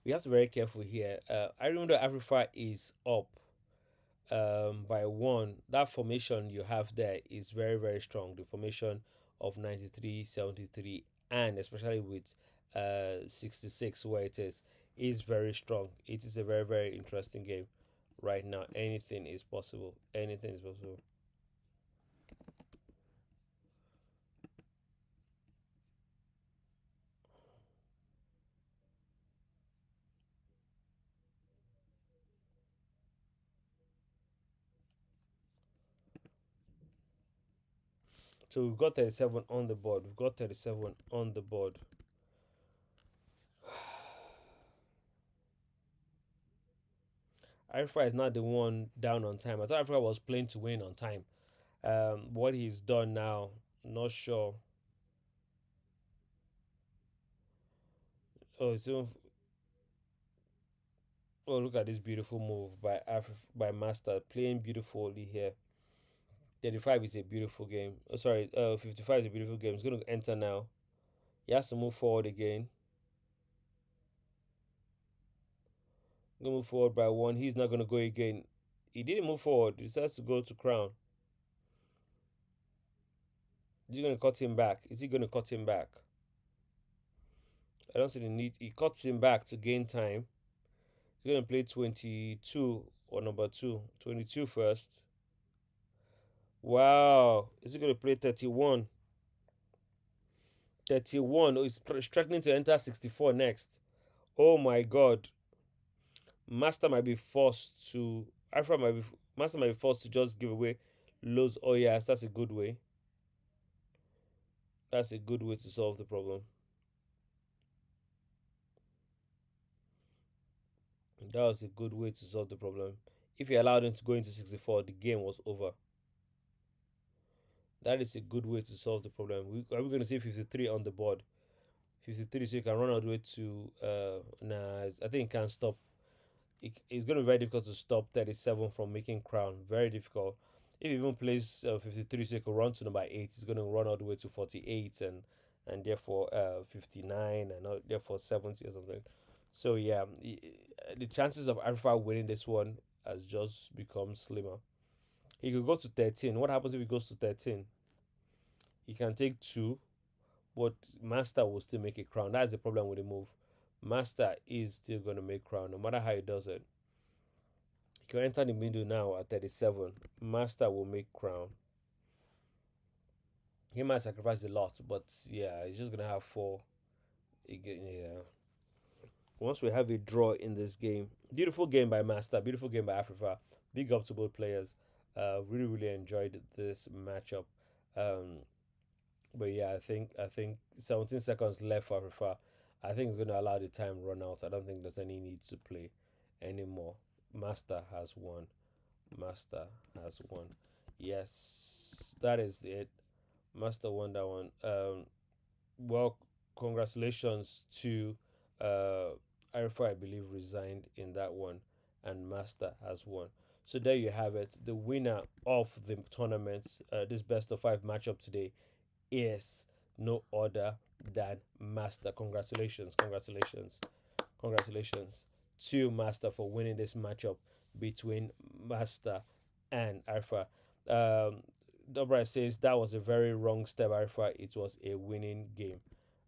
We have to be very careful here. I remember Afrifa is up by one. That formation you have there is very, very strong. The formation of 93, 73, and especially with 66, where it is very strong. It is a very, very interesting game right now. Anything is possible. Anything is possible. So we've got 37 on the board. We've got 37 on the board. Africa is not the one down on time. I thought Africa was playing to win on time. What he's done now, not sure. Oh, so oh, look at this beautiful move by by Master playing beautifully here. 35 is a beautiful game. Oh, sorry, 55 is a beautiful game. He's going to enter now. He has to move forward again. Going to move forward by one. He's not going to go again. He didn't move forward. He decides to go to crown. Is he going to cut him back? Is he going to cut him back? I don't see the need. He cuts him back to gain time. He's going to play 22 or number two. 22 first. Wow. Is he going to play 31? 31. Oh, he's struggling to enter 64 next. Oh my god. Master might be forced to. Alpha might be. Master might be forced to just give away loads. Oh, yes, that's a good way. That's a good way to solve the problem. That was a good way to solve the problem. If you allowed him to go into 64, the game was over. That is a good way to solve the problem. Are we going to see 53 on the board? 53, so you can run all the way to. Nah, I think it can't stop. It's going to be very difficult to stop 37 from making crown. Very difficult. If he even plays 53, so he can run to number 8, he's going to run all the way to 48 and therefore 59 and therefore 70 or something. So yeah, the chances of Alpha winning this one has just become slimmer. He could go to 13. What happens if he goes to 13? He can take two, but Master will still make a crown. That's the problem with the move. Master is still going to make crown no matter how he does it. He can enter the middle now at 37. Master will make crown. He might sacrifice a lot, but yeah, he's just going to have four. Again, yeah. Once we have a draw in this game, beautiful game by Master, beautiful game by Afrifa. Big up to both players. Really, really enjoyed this matchup. Um, but yeah, I think 17 seconds left for Afrifa. I think it's going to allow the time run out. I don't think there's any need to play anymore. Master has won. Master has won. Yes, that is it. Master won that one. Well, congratulations to uh, Arifa, I believe, resigned in that one, and Master has won. So there you have it. The winner of the tournament, this best of five matchup today, is no other than Master. Congratulations, congratulations, congratulations to Master for winning this matchup between Master and Alpha. Um, Dobra says that was a very wrong step, Alpha. It was a winning game.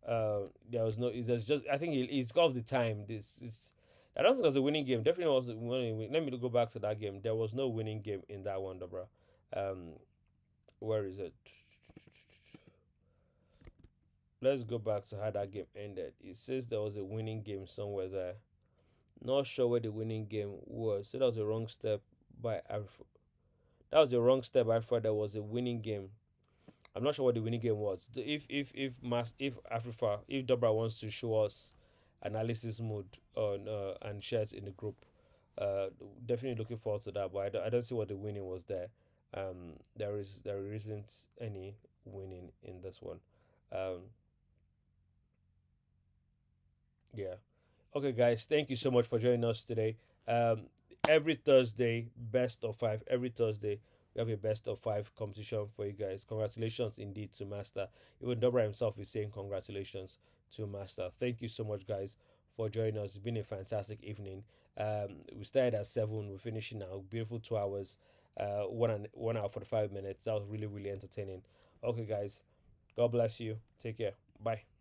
There was no. It's just. I think it's got the time. This is. I don't think it was a winning game. Definitely was a winning. Let me go back to that game. There was no winning game in that one, Dobra. Um, where is it? Let's go back to how that game ended. It says there was a winning game somewhere there. Not sure where the winning game was. So that was a wrong step by Alpha. That was a wrong step. I thought there was a winning game. I'm not sure what the winning game was. If Afrifa, if Dobra wants to show us analysis mode on and share it in the group, uh, definitely looking forward to that. But I don't see what the winning was there. There isn't any winning in this one. Um, yeah. Okay, guys, thank you so much for joining us today. Um, every Thursday, best of five. Every Thursday, we have a best of five competition for you guys. Congratulations indeed to Master. Even Dobra himself is saying congratulations to Master. Thank you so much, guys, for joining us. It's been a fantastic evening. We started at 7. We're finishing now. Beautiful 2 hours. 1 hour 45 minutes. That was really, really entertaining. Okay, guys. God bless you. Take care. Bye.